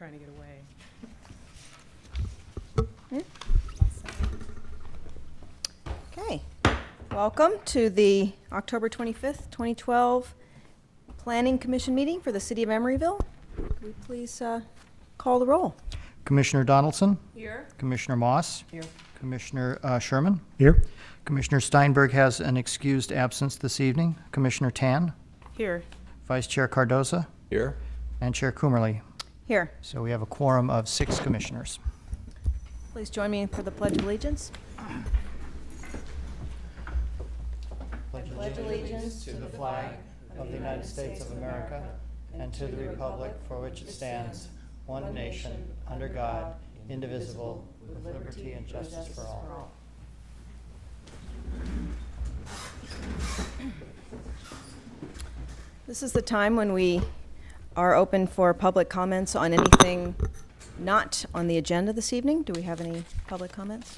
trying to get away. Okay, welcome to the October 25th, 2012 Planning Commission meeting for the City of Emeryville. Could we please call the roll? Commissioner Donaldson? Here. Commissioner Moss? Here. Commissioner Sherman? Here. Commissioner Steinberg has an excused absence this evening. Commissioner Tan? Here. Vice Chair Cardoza? Here. And Chair Coomerly. Here. So we have a quorum of 6 commissioners. Please join me for the Pledge of Allegiance. Pledge allegiance to the flag of the United States of America and to the republic for which it stands, one nation, under God, indivisible, with liberty and justice for all. This is the time when we are open for public comments on anything not on the agenda this evening. Do we have any public comments?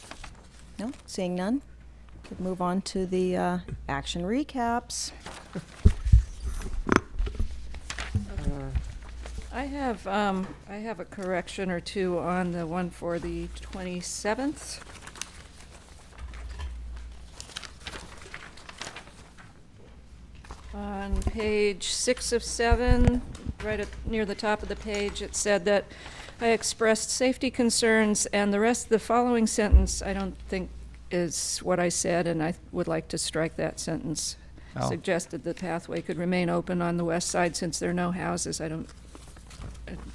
No? Seeing none? Could move on to the action recaps. I have a correction or two on the one for the 27th. On page 6 of 7, right near the top of the page, it said that I expressed safety concerns, and the rest of the following sentence I don't think is what I said, and I would like to strike that sentence. Oh. Suggested the pathway could remain open on the west side since there are no houses. I don't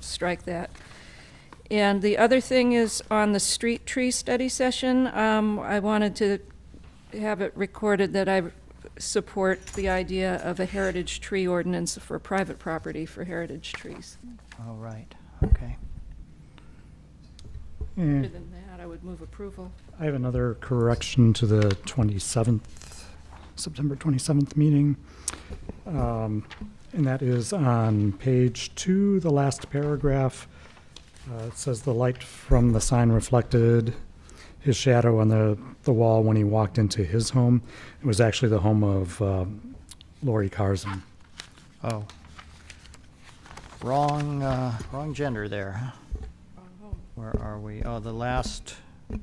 strike that. And the other thing is on the street tree study session, I wanted to have it recorded that I support the idea of a heritage tree ordinance for private property for heritage trees. All right, okay. Other than that, I would move approval. I have another correction to the September 27th meeting. And that is on page 2, the last paragraph. It says the light from the sign reflected his shadow on the wall when he walked into his home. It was actually the home of Lori Carson. Oh. Wrong gender there. Huh? Where are we? Oh, the last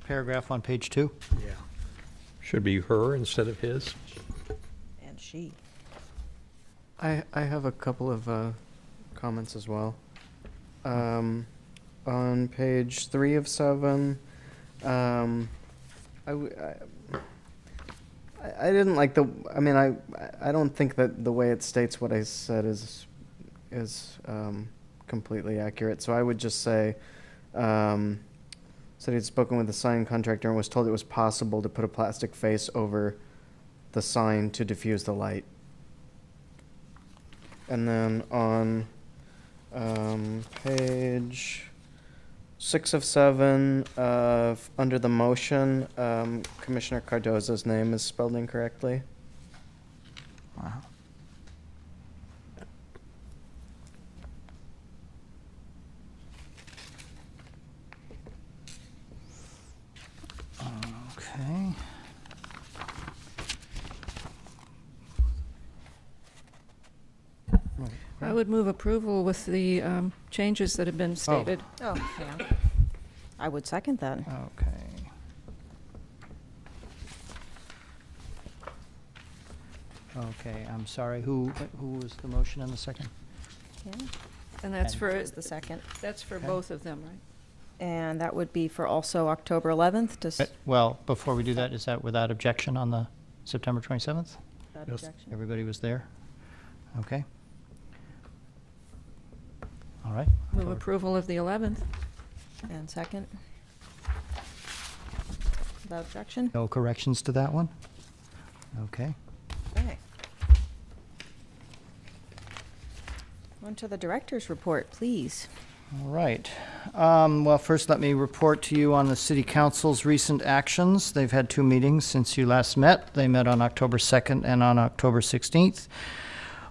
paragraph on page 2? Yeah. Should be her instead of his. And she. I have a couple of comments as well. On page 3 of 7, I didn't like the. I mean, I don't think that the way it states what I said is completely accurate. So I would just say. Said he'd spoken with the sign contractor and was told it was possible to put a plastic face over the sign to diffuse the light. And then on page 6 of 7, under the motion, Commissioner Cardoza's name is spelled incorrectly. Wow. Okay. I would move approval with the changes that have been stated. Oh, yeah. I would second that. Okay. Okay, I'm sorry. Who was the motion and the second? Okay. And that's And- for, Is the second. that's for Okay. both of them, right? And that would be for also October 11th. Does Well, before we do that, is that without objection on the September 27th? that Yes. objection? Everybody was there? Okay. All right. Move approval of the 11th. And second? Without objection? No corrections to that one? Okay. Okay. On to the director's report, please. All right. Well, first let me report to you on the City Council's recent actions. They've had 2 meetings since you last met. They met on October 2nd and on October 16th.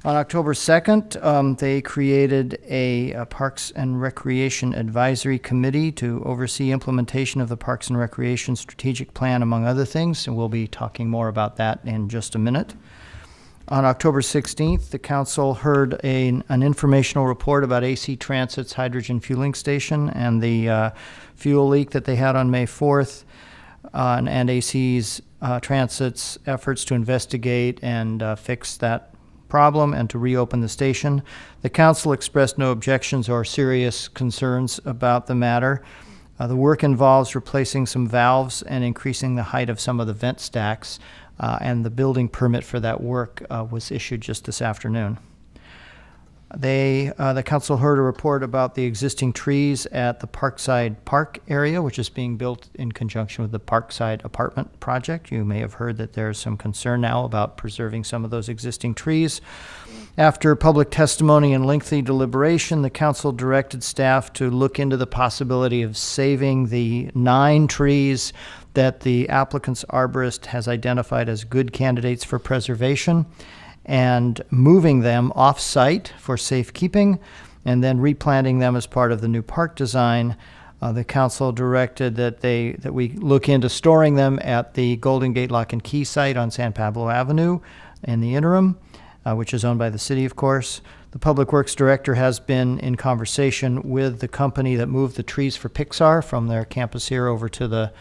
On October 2nd, they created a Parks and Recreation Advisory Committee to oversee implementation of the Parks and Recreation Strategic Plan, among other things, and we'll be talking more about that in just a minute. On October 16th, the council heard an informational report about AC Transit's hydrogen fueling station and the fuel leak that they had on May 4th, and AC's Transit's efforts to investigate and fix that problem and to reopen the station. The council expressed no objections or serious concerns about the matter. The work involves replacing some valves and increasing the height of some of the vent stacks, and the building permit for that work was issued just this afternoon. The council heard a report about the existing trees at the Parkside Park area, which is being built in conjunction with the Parkside apartment project. You may have heard that there's some concern now about preserving some of those existing trees. After public testimony and lengthy deliberation, the council directed staff to look into the possibility of saving the 9 trees that the applicant's arborist has identified as good candidates for preservation, and moving them off-site for safekeeping, and then replanting them as part of the new park design. The council directed that we look into storing them at the Golden Gate Lock and Key site on San Pablo Avenue in the interim, which is owned by the city, of course. The Public Works Director has been in conversation with the company that moved the trees for Pixar from their campus here over to the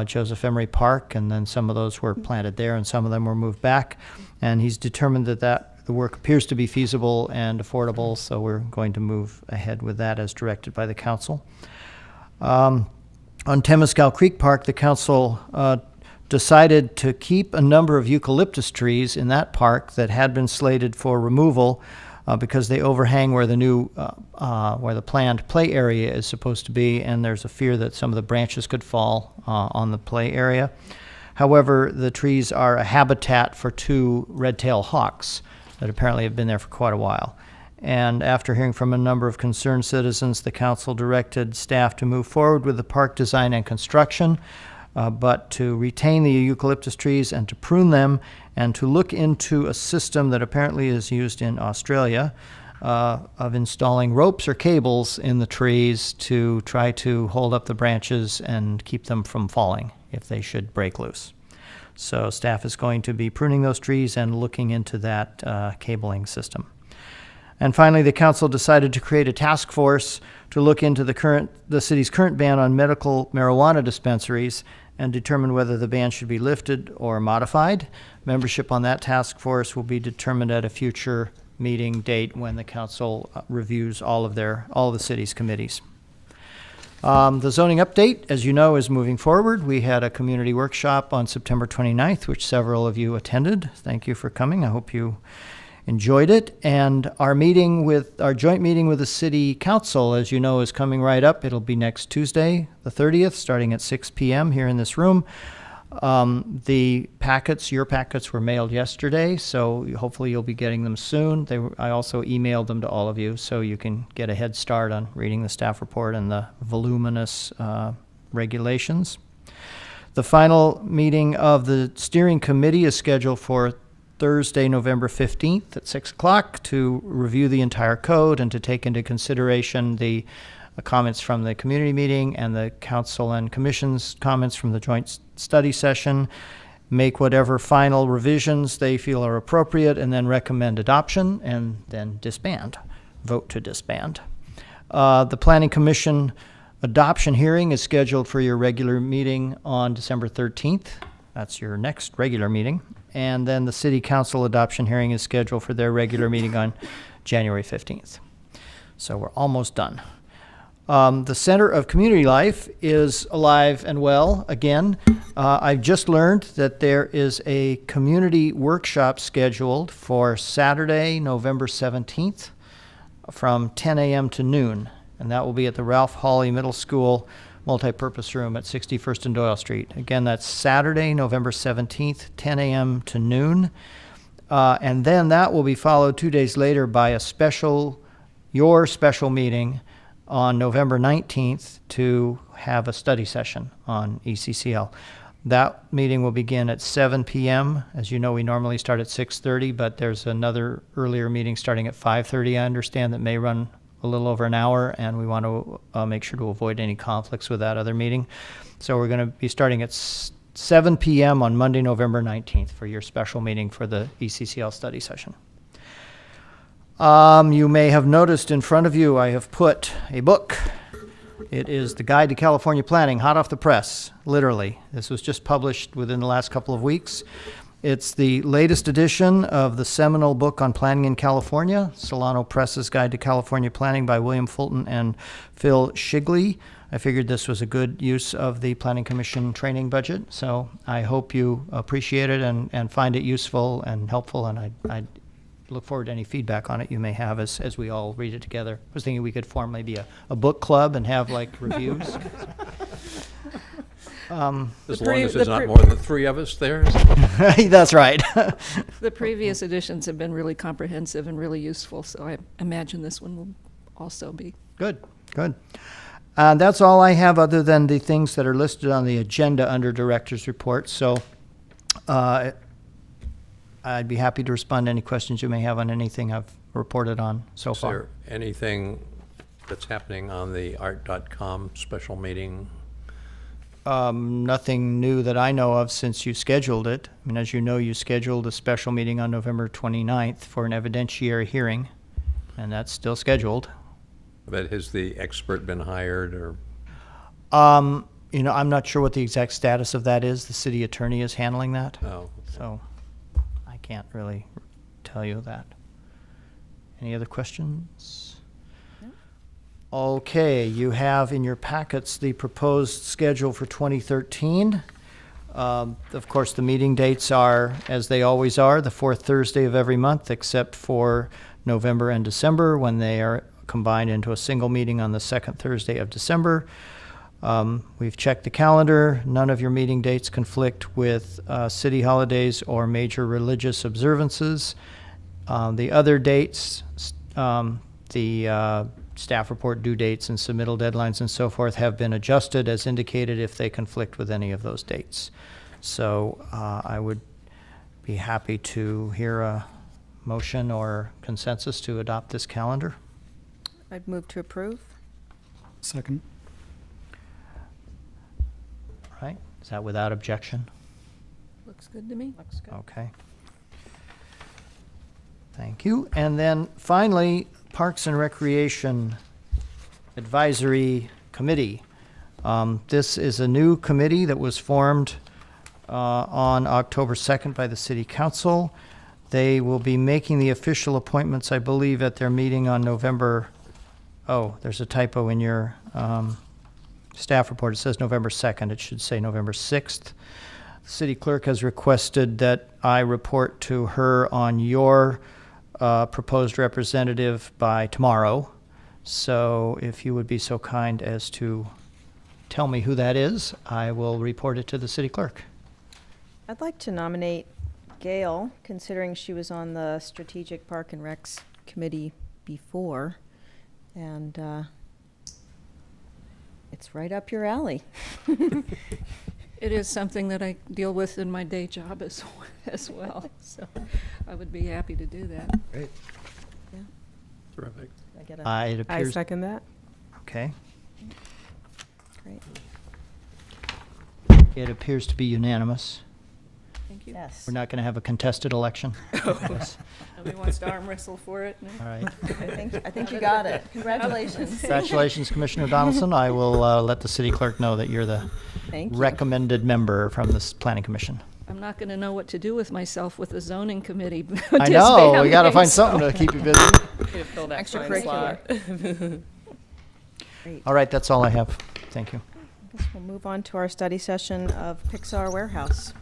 Joseph Emery Park, and then some of those were planted there and some of them were moved back. And he's determined that the work appears to be feasible and affordable, so we're going to move ahead with that as directed by the council. On Temescal Creek Park, the council decided to keep a number of eucalyptus trees in that park that had been slated for removal because they overhang where where the planned play area is supposed to be, and there's a fear that some of the branches could fall on the play area. However, the trees are a habitat for 2 red-tailed hawks that apparently have been there for quite a while. And after hearing from a number of concerned citizens, the council directed staff to move forward with the park design and construction, but to retain the eucalyptus trees and to prune them, and to look into a system that apparently is used in Australia of installing ropes or cables in the trees to try to hold up the branches and keep them from falling if they should break loose. So staff is going to be pruning those trees and looking into that cabling system. And finally, the council decided to create a task force to look into the city's current ban on medical marijuana dispensaries and determine whether the ban should be lifted or modified. Membership on that task force will be determined at a future meeting date when the council reviews all of the city's committees. The zoning update, as you know, is moving forward. We had a community workshop on September 29th, which several of you attended. Thank you for coming. I hope you enjoyed it. And our joint meeting with the city council, as you know, is coming right up. It'll be next Tuesday, the 30th, starting at 6 p.m. here in this room. Your packets were mailed yesterday, so hopefully you'll be getting them soon. I also emailed them to all of you, so you can get a head start on reading the staff report and the voluminous regulations. The final meeting of the steering committee is scheduled for Thursday, November 15th at 6 o'clock to review the entire code and to take into consideration the comments from the community meeting and the council and commission's comments from the joint study session, make whatever final revisions they feel are appropriate, and then recommend adoption, and then vote to disband. The Planning Commission adoption hearing is scheduled for your regular meeting on December 13th. That's your next regular meeting. And then the City Council adoption hearing is scheduled for their regular meeting on January 15th. So we're almost done. The Center of Community Life is alive and well again. I've just learned that there is a community workshop scheduled for Saturday, November 17th from 10 a.m. to noon. And that will be at the Ralph Hawley Middle School multipurpose room at 61st and Doyle Street. Again, that's Saturday, November 17th, 10 a.m. to noon. And then that will be followed 2 days later by your special meeting on November 19th to have a study session on ECCL. That meeting will begin at 7 p.m. As you know, we normally start at 6:30, but there's another earlier meeting starting at 5:30, I understand, that may run a little over an hour, and we want to make sure to avoid any conflicts with that other meeting. So we're going to be starting at 7 p.m. on Monday, November 19th for your special meeting for the ECCL study session. You may have noticed in front of you I have put a book. It is the Guide to California Planning, hot off the press, literally. This was just published within the last couple of weeks. It's the latest edition of the seminal book on planning in California, Solano Press's Guide to California Planning by William Fulton and Phil Shigley. I figured this was a good use of the Planning Commission training budget, so I hope you appreciate it and find it useful and helpful, and I look forward to any feedback on it you may have as we all read it together. I was thinking we could form maybe a book club and have like reviews. As long as there's not more than 3 of us there. That's right. The previous editions have been really comprehensive and really useful, so I imagine this one will also be. Good, good. That's all I have other than the things that are listed on the agenda under Director's Report. So I'd be happy to respond to any questions you may have on anything I've reported on so far. Is there anything that's happening on the art.com special meeting? Nothing new that I know of since you scheduled it. I mean, as you know, you scheduled a special meeting on November 29th for an evidentiary hearing, and that's still scheduled. But has the expert been hired or? You know, I'm not sure what the exact status of that is. The city attorney is handling that. Oh. So I can't really tell you that. Any other questions? Okay, you have in your packets the proposed schedule for 2013. Of course, the meeting dates are, as they always are, the 4th Thursday of every month, except for November and December, when they are combined into a single meeting on the 2nd Thursday of December. We've checked the calendar. None of your meeting dates conflict with city holidays or major religious observances. The other dates, the staff report due dates and submittal deadlines and so forth have been adjusted as indicated if they conflict with any of those dates. So I would be happy to hear a motion or consensus to adopt this calendar. I'd move to approve. Second. Right? Is that without objection? Looks good to me. Looks good. Okay. Thank you. And then finally, Parks and Recreation Advisory Committee. This is a new committee that was formed on October 2nd by the City Council. They will be making the official appointments, I believe, at their meeting on November. Oh, there's a typo in your staff report. It says November 2nd. It should say November 6th. The city clerk has requested that I report to her on your proposed representative by tomorrow. So if you would be so kind as to tell me who that is, I will report it to the city clerk. I'd like to nominate Gail, considering she was on the Strategic Park and Recs Committee before, and it's right up your alley. It is something that I deal with in my day job as well, so I would be happy to do that. Great. Yeah. Terrific. I get a It I appears. second that. Okay. great. It appears to be unanimous. Thank you. Yes. We're not going to have a contested election. Yes. Nobody wants to arm wrestle for it? No? All right. I think you got it. Congratulations. Congratulations, Commissioner Donaldson. I will let the city clerk know that you're the Thank you. recommended member from the Planning Commission. I'm not going to know what to do with myself with the zoning committee. I know, we got to find something to keep you busy. Fill that fine Extracurricular. slot. Great. All right, that's all I have. Thank you. I guess we'll move on to our study session of Pixar Warehouse.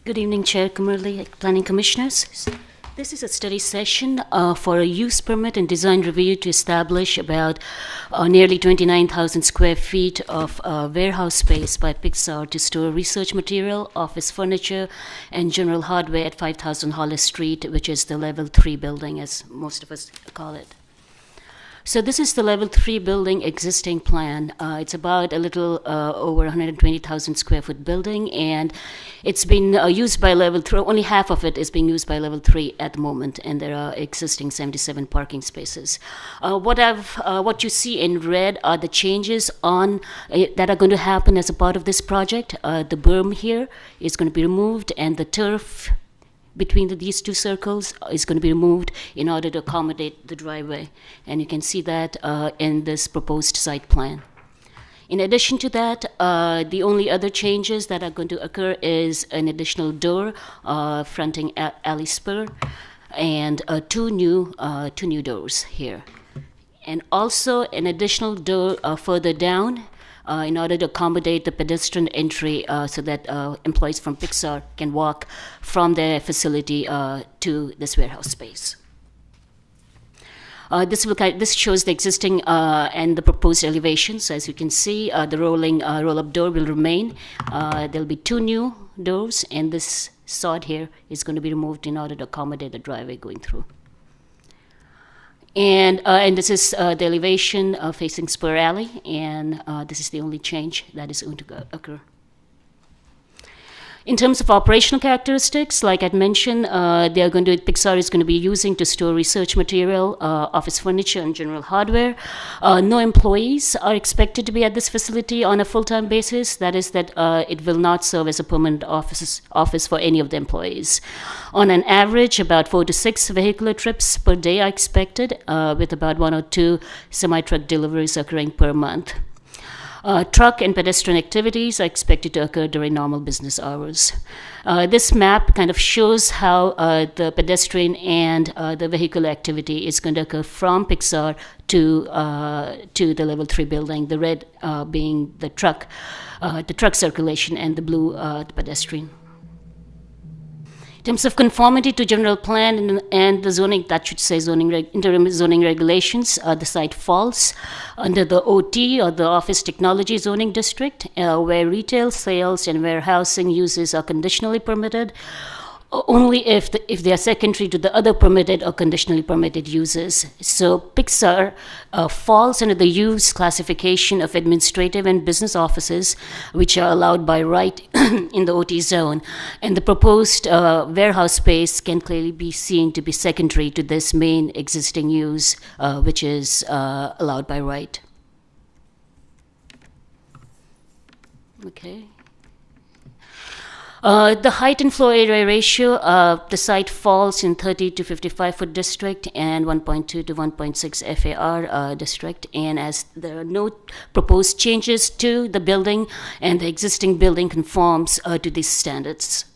Good evening, Chair Kimberly, Planning Commissioners. This is a study session for a use permit and design review to establish about nearly 29,000 square feet of warehouse space by Pixar to store research material, office furniture, and general hardware at 5,000 Hollis Street, which is the level 3 building, as most of us call it. So this is the level 3 building existing plan. It's about a little over 120,000 square foot building, and it's been used by level 3. Only half of it is being used by level 3 at the moment, and there are existing 77 parking spaces. What you see in red are the changes on that are going to happen as a part of this project. The berm here is going to be removed, and the turf between these two circles is going to be removed in order to accommodate the driveway. And you can see that in this proposed site plan. In addition to that, the only other changes that are going to occur is an additional door fronting alley spur and two new doors here. And also an additional door further down in order to accommodate the pedestrian entry so that employees from Pixar can walk from their facility to this warehouse space. This shows the existing and the proposed elevations. As you can see, the roll-up door will remain. There'll be two new doors, and this sod here is going to be removed in order to accommodate the driveway going through. And this is the elevation facing Spur Alley, and this is the only change that is going to occur. In terms of operational characteristics, like I'd mentioned, Pixar is going to be using to store research material, office furniture, and general hardware. No employees are expected to be at this facility on a full-time basis. That is that it will not serve as a permanent office for any of the employees. On an average, about 4 to 6 vehicular trips per day are expected, with about 1 or 2 semi-truck deliveries occurring per month. Truck and pedestrian activities are expected to occur during normal business hours. This map kind of shows how the pedestrian and the vehicular activity is going to occur from Pixar to the level 3 building, the red being the truck circulation, and the blue the pedestrian. In terms of conformity to general plan and the zoning, that should say interim zoning regulations, the site falls under the OT, or the Office Technology Zoning District, where retail, sales, and warehousing uses are conditionally permitted, only if they are secondary to the other permitted or conditionally permitted uses. So Pixar falls under the use classification of administrative and business offices, which are allowed by right in the OT zone. And the proposed warehouse space can clearly be seen to be secondary to this main existing use, which is allowed by right. Okay. The height and floor area ratio, the site falls in 30 to 55 foot district and 1.2 to 1.6 FAR district. And as there are no proposed changes to the building, and the existing building conforms to these standards.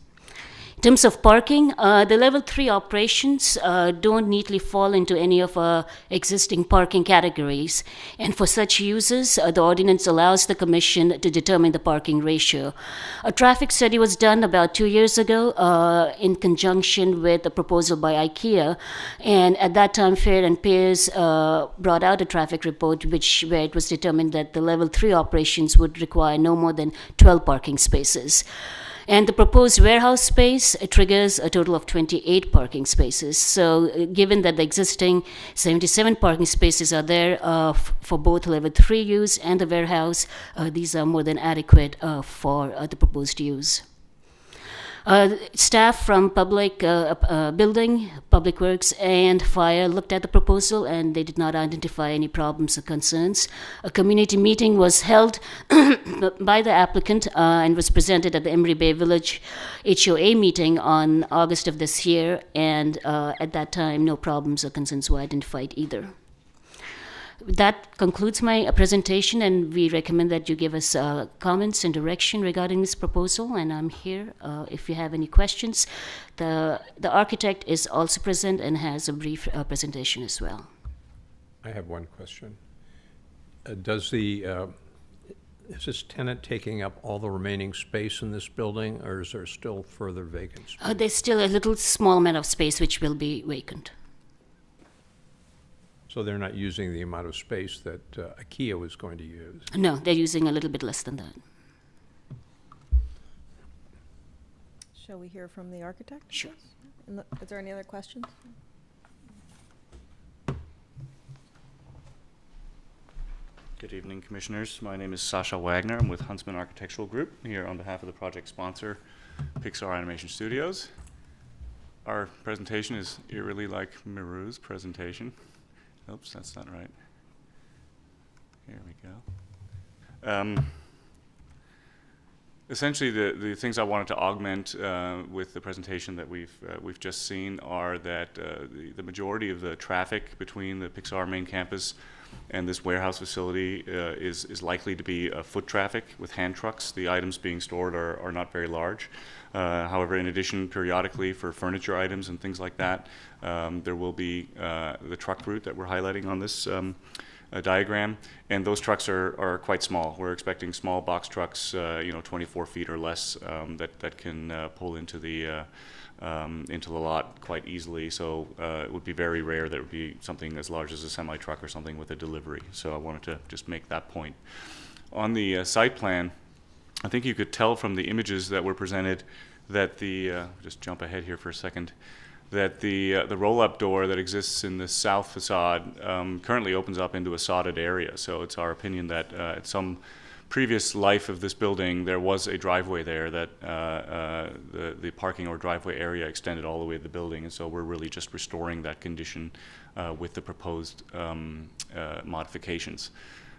In terms of parking, the level 3 operations don't neatly fall into any of our existing parking categories. And for such uses, the ordinance allows the commission to determine the parking ratio. A traffic study was done about 2 years ago in conjunction with a proposal by IKEA. And at that time, Fair and Peers brought out a traffic report where it was determined that the level 3 operations would require no more than 12 parking spaces. And the proposed warehouse space triggers a total of 28 parking spaces. So given that the existing 77 parking spaces are there for both level 3 use and the warehouse, these are more than adequate for the proposed use. Staff from Building, Public Works, and Fire looked at the proposal, and they did not identify any problems or concerns. A community meeting was held by the applicant and was presented at the Emeryville Village HOA meeting on August of this year, and at that time, no problems or concerns were identified either. That concludes my presentation, and we recommend that you give us comments and direction regarding this proposal, and I'm here if you have any questions. The architect is also present and has a brief presentation as well. I have one question. Is this tenant taking up all the remaining space in this building, or is there still further vacant space? There's still a little small amount of space which will be vacant. So they're not using the amount of space that IKEA was going to use? No, they're using a little bit less than that. Shall we hear from the architect? Sure. Is there any other questions? Good evening, Commissioners. My name is Sasha Wagner. I'm with Huntsman Architectural Group here on behalf of the project sponsor, Pixar Animation Studios. Our presentation is eerily like Miru's presentation. Oops, that's not right. Here we go. Essentially, the things I wanted to augment with the presentation that we've just seen are that the majority of the traffic between the Pixar main campus and this warehouse facility is likely to be foot traffic with hand trucks. The items being stored are not very large. However, in addition, periodically for furniture items and things like that, there will be the truck route that we're highlighting on this diagram, and those trucks are quite small. We're expecting small box trucks, 24 feet or less, that can pull into the lot quite easily. So it would be very rare that it would be something as large as a semi truck or something with a delivery. So I wanted to just make that point. On the site plan, I think you could tell from the images that were presented that just jump ahead here for a second, that the roll-up door that exists in the south facade currently opens up into a sodded area. So it's our opinion that at some previous life of this building, there was a driveway there that the parking or driveway area extended all the way to the building, and so we're really just restoring that condition with the proposed modifications.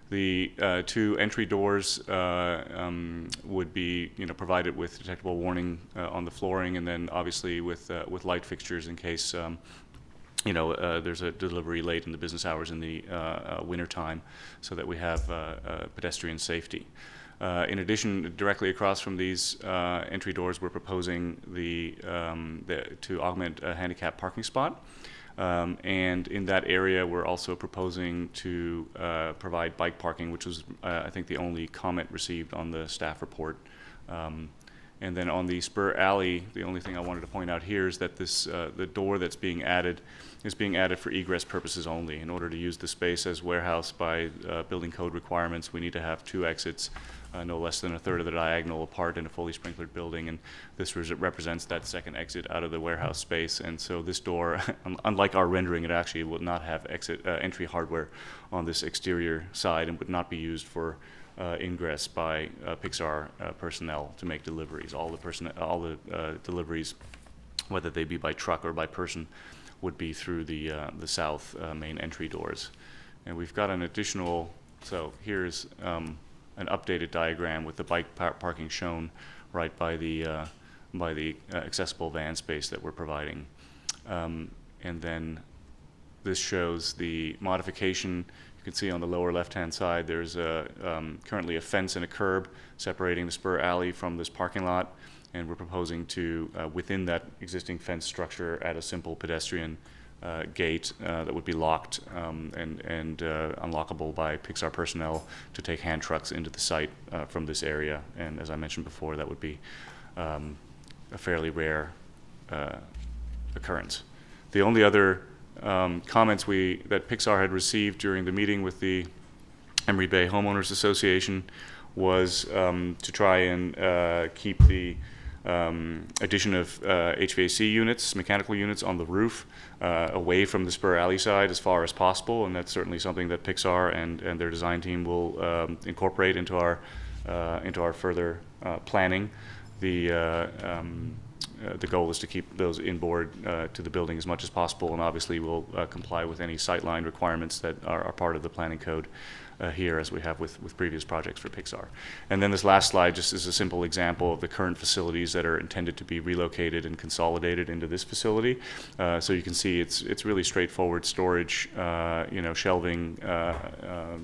The two entry doors would be, provided with detectable warning on the flooring, and then obviously with light fixtures in case, there's a delivery late in the business hours in the winter time, so that we have pedestrian safety. In addition, directly across from these entry doors, we're proposing to augment a handicap parking spot. And in that area, we're also proposing to provide bike parking, which was, I think, the only comment received on the staff report. And then on the spur alley, the only thing I wanted to point out here is that the door that's being added is being added for egress purposes only. In order to use the space as warehouse by building code requirements, we need to have two exits, no less than a third of the diagonal apart in a fully sprinklered building, and this represents that second exit out of the warehouse space. And so this door, unlike our rendering, it actually will not have entry hardware on this exterior side and would not be used for ingress by Pixar personnel to make deliveries. All the deliveries, whether they be by truck or by person, would be through the south main entry doors. And we've got an additional, so here's an updated diagram with the bike parking shown right by the accessible van space that we're providing. And then this shows the modification. You can see on the lower left-hand side there's currently a fence and a curb separating the spur alley from this parking lot, and we're proposing to, within that existing fence structure, add a simple pedestrian gate that would be locked and unlockable by Pixar personnel to take hand trucks into the site from this area. And as I mentioned before, that would be a fairly rare occurrence. The only other comments that Pixar had received during the meeting with the Emeryville Homeowners Association was to try and keep the addition of HVAC units, mechanical units on the roof away from the spur alley side as far as possible, and that's certainly something that Pixar and their design team will incorporate into our further planning. The goal is to keep those inboard to the building as much as possible, and obviously we'll comply with any sightline requirements that are part of the planning code here, as we have with previous projects for Pixar. And then this last slide just is a simple example of the current facilities that are intended to be relocated and consolidated into this facility. So you can see it's really straightforward storage, shelving,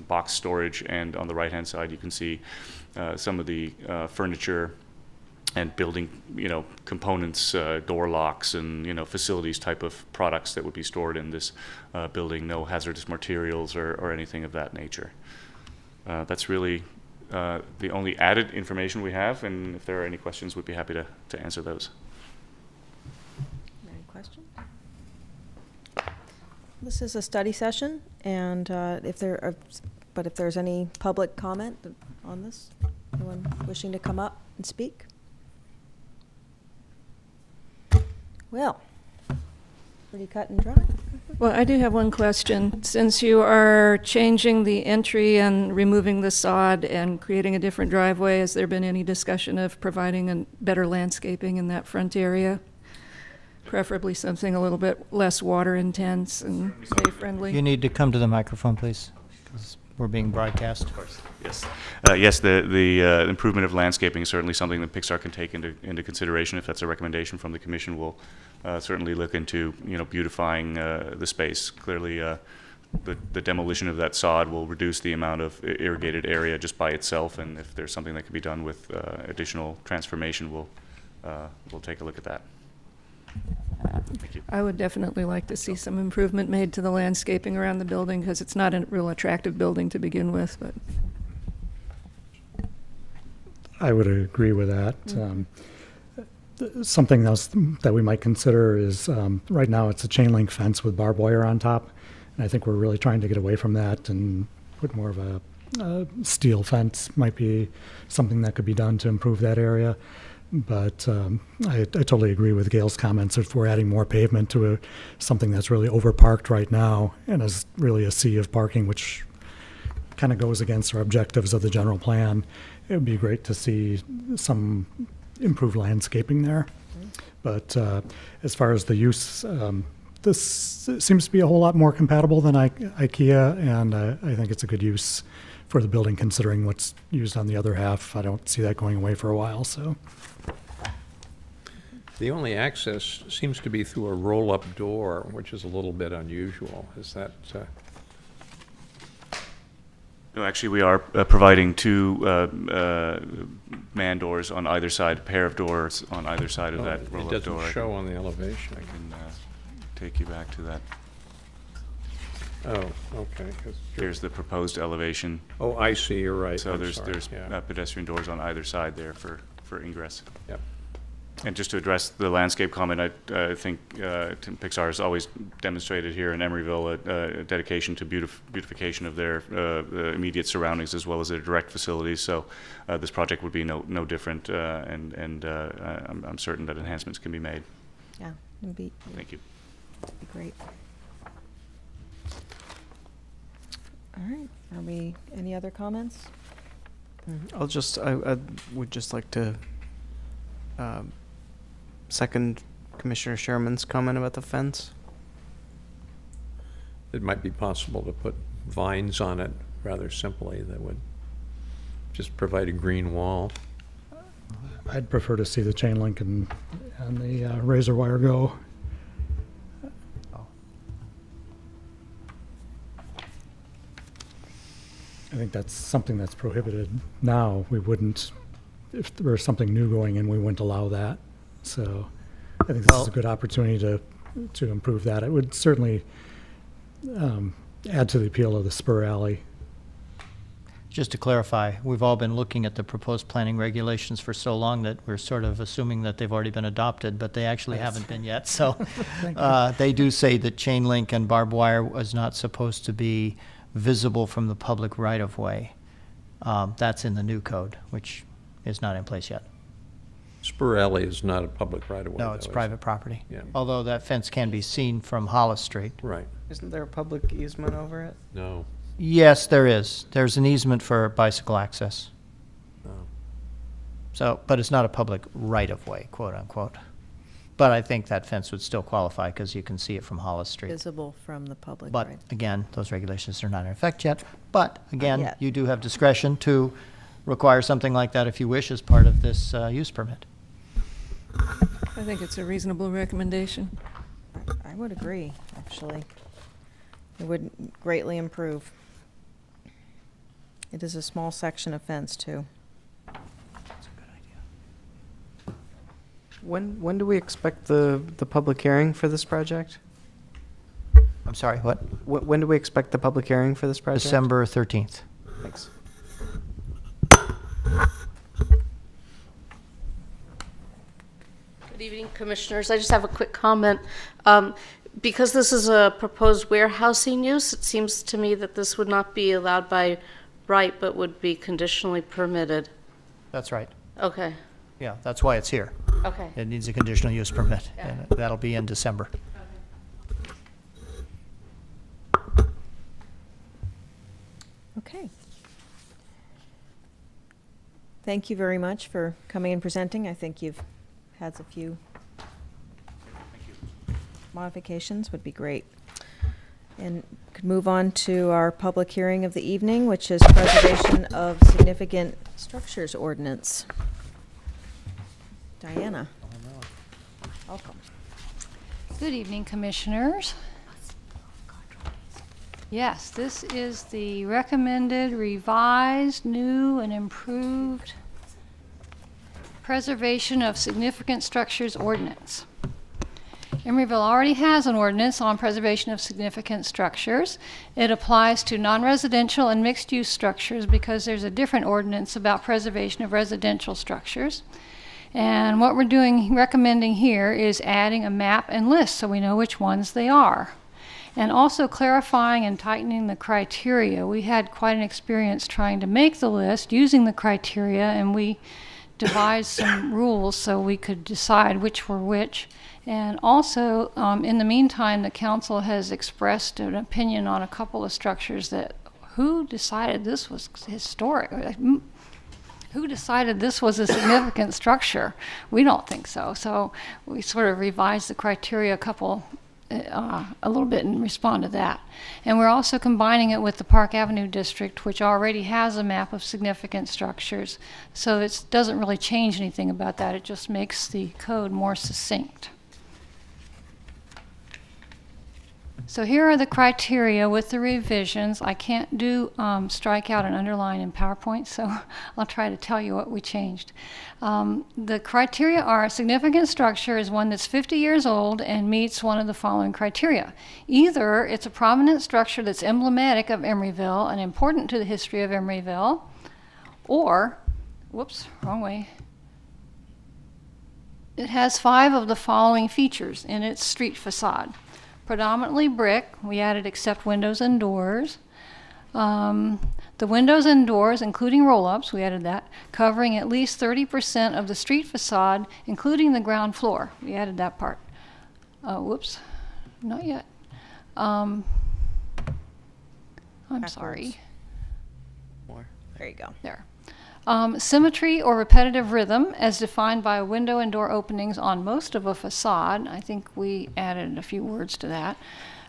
box storage, and on the right-hand side you can see some of the furniture and building, components, door locks, and facilities type of products that would be stored in this building. No hazardous materials or anything of that nature. That's really the only added information we have, and if there are any questions, we'd be happy to answer those. Any questions? This is a study session, and if there's any public comment on this, anyone wishing to come up and speak? Well, pretty cut and dry. Well, I do have one question. Since you are changing the entry and removing the sod and creating a different driveway, has there been any discussion of providing a better landscaping in that front area? Preferably something a little bit less water intense and You bay-friendly? need to come to the microphone, please, because we're being broadcast. Of course, yes. Yes, the improvement of landscaping is certainly something that Pixar can take into consideration. If that's a recommendation from the commission, we'll certainly look into, beautifying the space. Clearly, the demolition of that sod will reduce the amount of irrigated area just by itself, and if there's something that can be done with additional transformation, we'll take a look at that. Thank you. I would definitely like to see some improvement made to the landscaping around the building, because it's not a real attractive building to begin with, but I would agree with that. Something else that we might consider is, right now it's a chain link fence with barbed wire on top. And I think we're really trying to get away from that and put more of a steel fence might be something that could be done to improve that area. But I totally agree with Gail's comments. If we're adding more pavement to something that's really overparked right now and is really a sea of parking, which kind of goes against our objectives of the general plan, it would be great to see some improved landscaping there. But as far as the use, this seems to be a whole lot more compatible than IKEA, and I think it's a good use for the building considering what's used on the other half. I don't see that going away for a while, so. The only access seems to be through a roll-up door, which is a little bit unusual. Is that, No, actually, we are providing two man doors on either side, a pair of doors on either side of that it roll-up door. doesn't show on the elevation. I can take you back to that. Oh, okay. 'Cause Here's the proposed elevation. oh, I see, you're right. So I'm there's sorry. Yeah. pedestrian doors on either side there for ingress. Yep. And just to address the landscape comment, I think Pixar has always demonstrated here in Emeryville a dedication to beautification of their immediate surroundings as well as their direct facilities. So this project would be no different, and I'm certain that enhancements can be made. Yeah, it'd be Thank you. great. All right, any other comments? I would just like to second Commissioner Sherman's comment about the fence. It might be possible to put vines on it rather simply that would just provide a green wall. I'd prefer to see the chain link and the razor wire go. I think that's something that's prohibited now. We wouldn't, if there was something new going in, we wouldn't allow that. So I think this is a good opportunity to improve that. It would certainly add to the appeal of the spur alley. Just to clarify, we've all been looking at the proposed planning regulations for so long that we're sort of assuming that they've already been adopted, but they actually haven't been yet. So they do say that chain link and barbed wire was not supposed to be visible from the public right-of-way. That's in the new code, which is not in place yet. Spur Alley is not a public right-of-way. No, it's though, is private it? property. Yeah. Although that fence can be seen from Hollis Street. Right. Isn't there a public easement over it? No. Yes, there is. There's an easement for bicycle access. No. So, but it's not a public right-of-way, quote-unquote. But I think that fence would still qualify because you can see it from Hollis Street. Visible from the public, But right? again, those regulations are not in effect yet. But again, yet. you do have discretion to require something like that if you wish as part of this use permit. I think it's a reasonable recommendation. I would agree, actually. It would greatly improve. It is a small section of fence, too. When do we expect the public hearing for this project? I'm sorry, what? When do we expect the public hearing for this project? December 13th. Thanks. Good evening, Commissioners. I just have a quick comment. Because this is a proposed warehousing use, it seems to me that this would not be allowed by right, but would be conditionally permitted. That's right. Okay, Yeah, that's why it's here. okay. It needs a conditional use permit, Yeah. and that'll be in December. Okay. Thank you very much for coming and presenting. I think you've had a few modifications, would be great. And could move on to our public hearing of the evening, which is preservation of significant structures ordinance. Diana. Welcome. Good evening, Commissioners. Yes, this is the recommended, revised, new, and improved preservation of significant structures ordinance. Emeryville already has an ordinance on preservation of significant structures. It applies to non-residential and mixed-use structures because there's a different ordinance about preservation of residential structures. And what we're recommending here is adding a map and list so we know which ones they are. And also clarifying and tightening the criteria. We had quite an experience trying to make the list using the criteria, and we devised some rules so we could decide which were which. And also, in the meantime, the council has expressed an opinion on a couple of structures that who decided this was historic? Who decided this was a significant structure? We don't think so. So we sort of revised the criteria a little bit in response to that. And we're also combining it with the Park Avenue District, which already has a map of significant structures. So it doesn't really change anything about that. It just makes the code more succinct. So here are the criteria with the revisions. I can't do strike out and underline in PowerPoint, so I'll try to tell you what we changed. The criteria are: significant structure is one that's 50 years old and meets one of the following criteria. Either it's a prominent structure that's emblematic of Emeryville and important to the history of Emeryville, or, whoops, wrong way. It has 5 of the following features in its street facade. Predominantly brick. We added except windows and doors. The windows and doors, including roll-ups, we added that, covering at least 30% of the street facade, including the ground floor. We added that part. Whoops, not yet. I'm Backwards. sorry. More. There you go. There. Symmetry or repetitive rhythm as defined by window and door openings on most of a facade. I think we added a few words to that.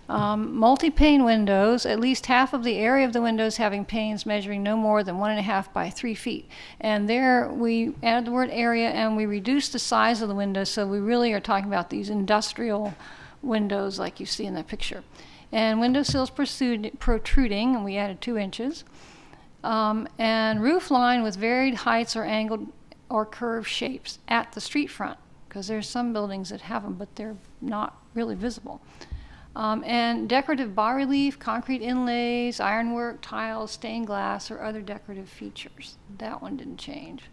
Multi-pane windows, at least half of the area of the windows having panes measuring no more than 1.5 by 3 feet. And there we added the word area and we reduced the size of the windows, so we really are talking about these industrial windows like you see in that picture. And window sills protruding, and we added 2 inches. And roof line with varied heights or angled or curved shapes at the street front, because there's some buildings that have them, but they're not really visible. And decorative bas-relief, concrete inlays, ironwork, tiles, stained glass, or other decorative features. That one didn't change.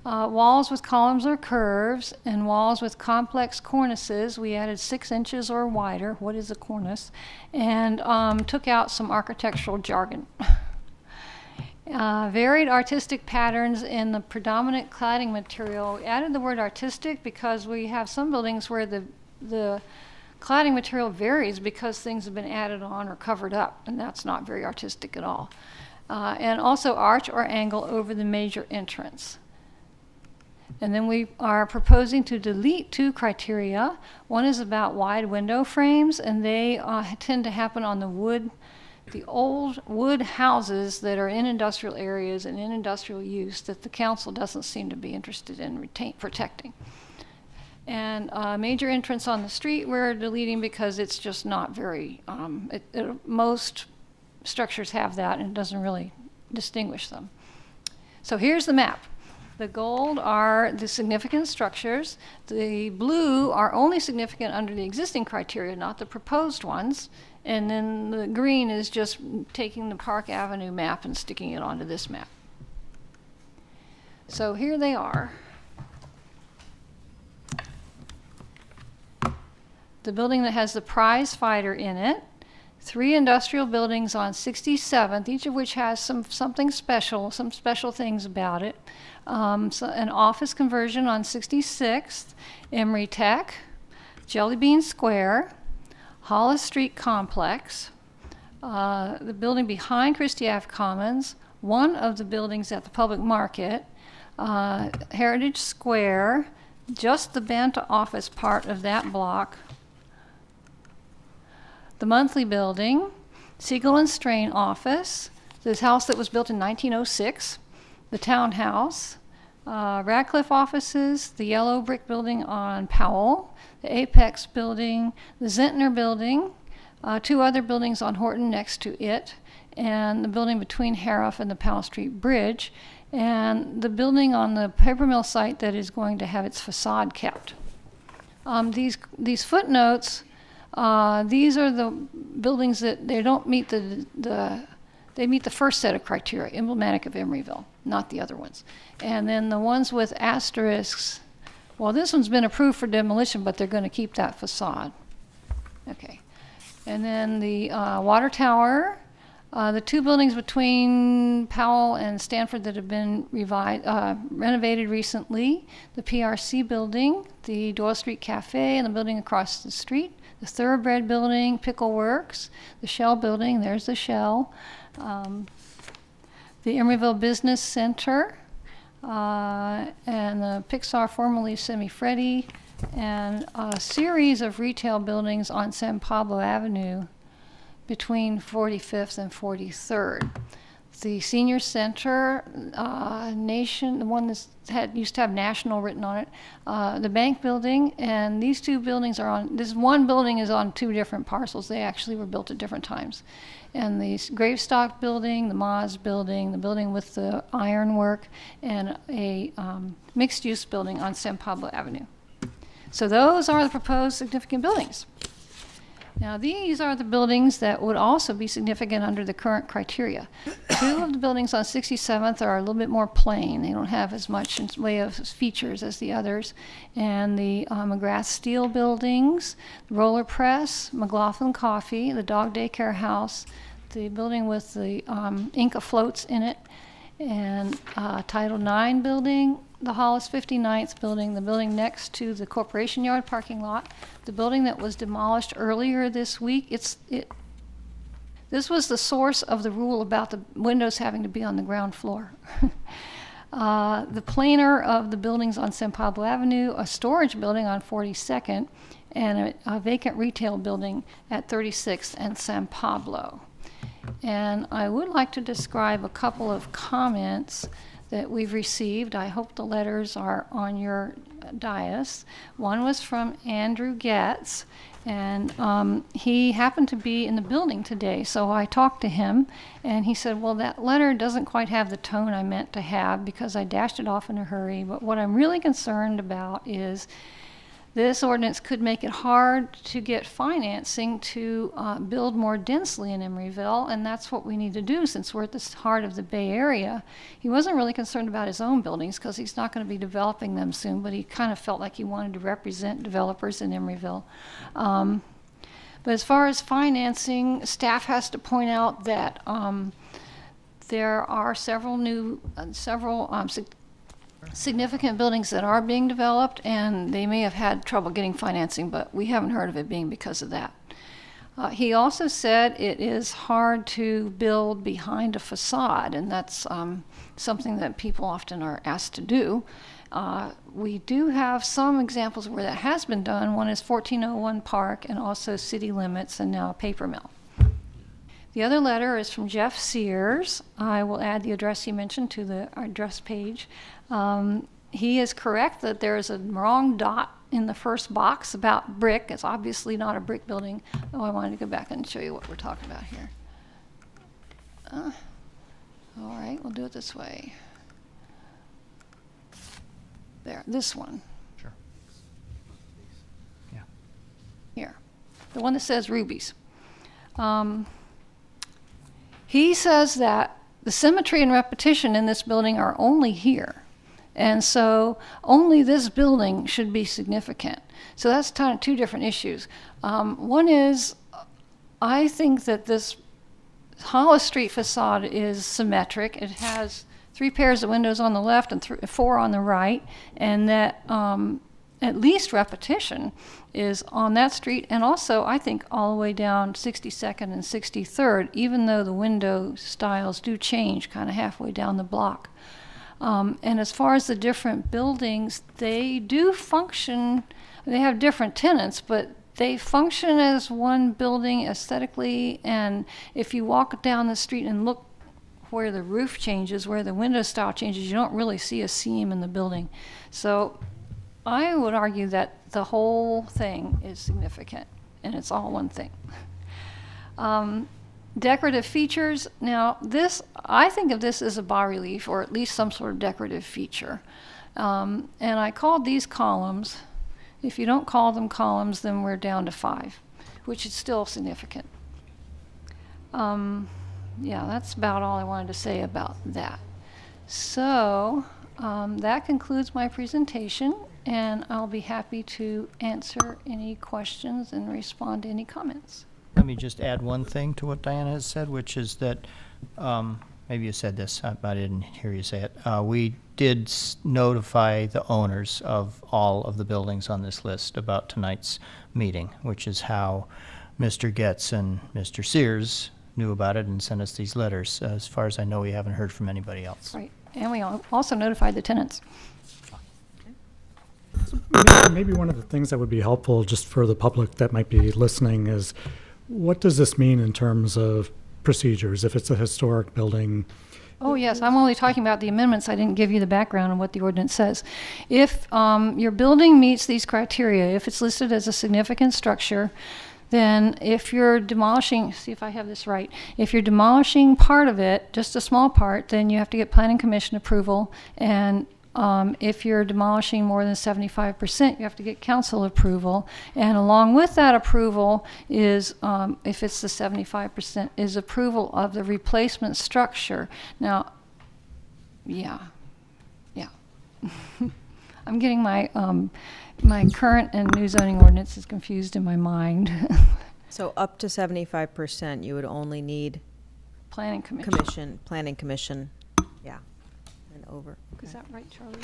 Walls with columns or curves, and walls with complex cornices. We added 6 inches or wider. What is a cornice? And took out some architectural jargon. Varied artistic patterns in the predominant cladding material. We added the word artistic because we have some buildings where the cladding material varies because things have been added on or covered up, and that's not very artistic at all. And also arch or angle over the major entrance. And then we are proposing to delete 2 criteria. One is about wide window frames, and they tend to happen on the old wood houses that are in industrial areas and in industrial use that the council doesn't seem to be interested in protecting. And major entrance on the street we're deleting because it's just not very, most structures have that and it doesn't really distinguish them. So here's the map. The gold are the significant structures. The blue are only significant under the existing criteria, not the proposed ones. And then the green is just taking the Park Avenue map and sticking it onto this map. So here they are. The building that has the prize fighter in it, 3 industrial buildings on 67th, each of which has something special, some special things about it. So an office conversion on 66th, Emory Tech, Jelly Bean Square, Hollis Street Complex, the building behind Christie Ave Commons, one of the buildings at the public market, Heritage Square, just the Banta office part of that block, the Monthly Building, Siegel and Strain office, this house that was built in 1906, the townhouse, Radcliffe offices, the yellow brick building on Powell, the Apex building, the Zentner building, two other buildings on Horton next to it, and the building between Hariff and the Powell Street Bridge, and the building on the paper mill site that is going to have its facade kept. These footnotes, these are the buildings that they don't meet they meet the first set of criteria, emblematic of Emeryville, not the other ones. And then the ones with asterisks, well, this one's been approved for demolition, but they're going to keep that facade. Okay. And then the water tower, the two buildings between Powell and Stanford that have been renovated recently, the PRC building, the Doyle Street Cafe, and the building across the street, the Thoroughbred building, Pickle Works, the Shell building, there's the Shell, the Emeryville Business Center, and the Pixar, formerly Semi-Freddy, and a series of retail buildings on San Pablo Avenue between 45th and 43rd. The Senior Center, Nation, the one that used to have National written on it, the Bank Building, and these two buildings are on, this one building is on two different parcels. They actually were built at different times. And the Gravestock Building, the Moz Building, the building with the ironwork, and a mixed-use building on San Pablo Avenue. So those are the proposed significant buildings. Now, these are the buildings that would also be significant under the current criteria. Two of the buildings on 67th are a little bit more plain. They don't have as much in way of features as the others. And the McGrath Steel buildings, the Roller Press, McLaughlin Coffee, the Dog Daycare House, the building with the Inca floats in it, and Title IX building, the Hollis 59th building, the building next to the Corporation Yard parking lot, the building that was demolished earlier this week. This was the source of the rule about the windows having to be on the ground floor. The planer of the buildings on San Pablo Avenue, a storage building on 42nd, and a vacant retail building at 36th and San Pablo. And I would like to describe a couple of comments that we've received. I hope the letters are on your dais. One was from Andrew Getz, and he happened to be in the building today, so I talked to him, and he said, well, that letter doesn't quite have the tone I meant to have because I dashed it off in a hurry, but what I'm really concerned about is this ordinance could make it hard to get financing to build more densely in Emeryville, and that's what we need to do since we're at the heart of the Bay Area. He wasn't really concerned about his own buildings because he's not going to be developing them soon, but he kind of felt like he wanted to represent developers in Emeryville. But as far as financing, staff has to point out that there are several significant buildings that are being developed, and they may have had trouble getting financing, but we haven't heard of it being because of that. He also said it is hard to build behind a facade, and that's something that people often are asked to do. We do have some examples where that has been done. One is 1401 Park and also City Limits and now Paper Mill. The other letter is from Jeff Sears. I will add the address he mentioned to the address page. He is correct that there is a wrong dot in the first box about brick. It's obviously not a brick building. Oh, I wanted to go back and show you what we're talking about here. All right, we'll do it this way. There, this one. Sure. Yeah. Here, the one that says Rubies. He says that the symmetry and repetition in this building are only here. And so only this building should be significant. So that's kind of two different issues. One is, I think that this Hollis Street facade is symmetric. It has 3 pairs of windows on the left and 4 on the right, and that at least repetition is on that street, and also I think all the way down 62nd and 63rd, even though the window styles do change kind of halfway down the block. And as far as the different buildings, they do function, they have different tenants, but they function as one building aesthetically, and if you walk down the street and look where the roof changes, where the window style changes, you don't really see a seam in the building. So I would argue that the whole thing is significant, and it's all one thing. Decorative features, now this, I think of this as a bas-relief, or at least some sort of decorative feature. And I called these columns. If you don't call them columns, then we're down to 5, which is still significant. Yeah, that's about all I wanted to say about that. So that concludes my presentation, and I'll be happy to answer any questions and respond to any comments. Let me just add one thing to what Diana has said, which is that, maybe you said this, I didn't hear you say it. We did notify the owners of all of the buildings on this list about tonight's meeting, which is how Mr. Getz and Mr. Sears knew about it and sent us these letters. As far as I know, we haven't heard from anybody else. Right, and we also notified the tenants. Maybe one of the things that would be helpful just for the public that might be listening is, what does this mean in terms of procedures if it's a historic building? Oh, yes, I'm only talking about the amendments. I didn't give you the background on what the ordinance says. If your building meets these criteria, if it's listed as a significant structure, then if you're demolishing, see if I have this right, if you're demolishing part of it, just a small part, then you have to get planning commission approval. And if you're demolishing more than 75%, you have to get council approval. And along with that approval is, if it's the 75%, is approval of the replacement structure. Now, yeah. I'm getting my my current and new zoning ordinance is confused in my mind. So up to 75%, you would only need Planning commission. planning commission, yeah, and over. Okay. Is that right, Charlie?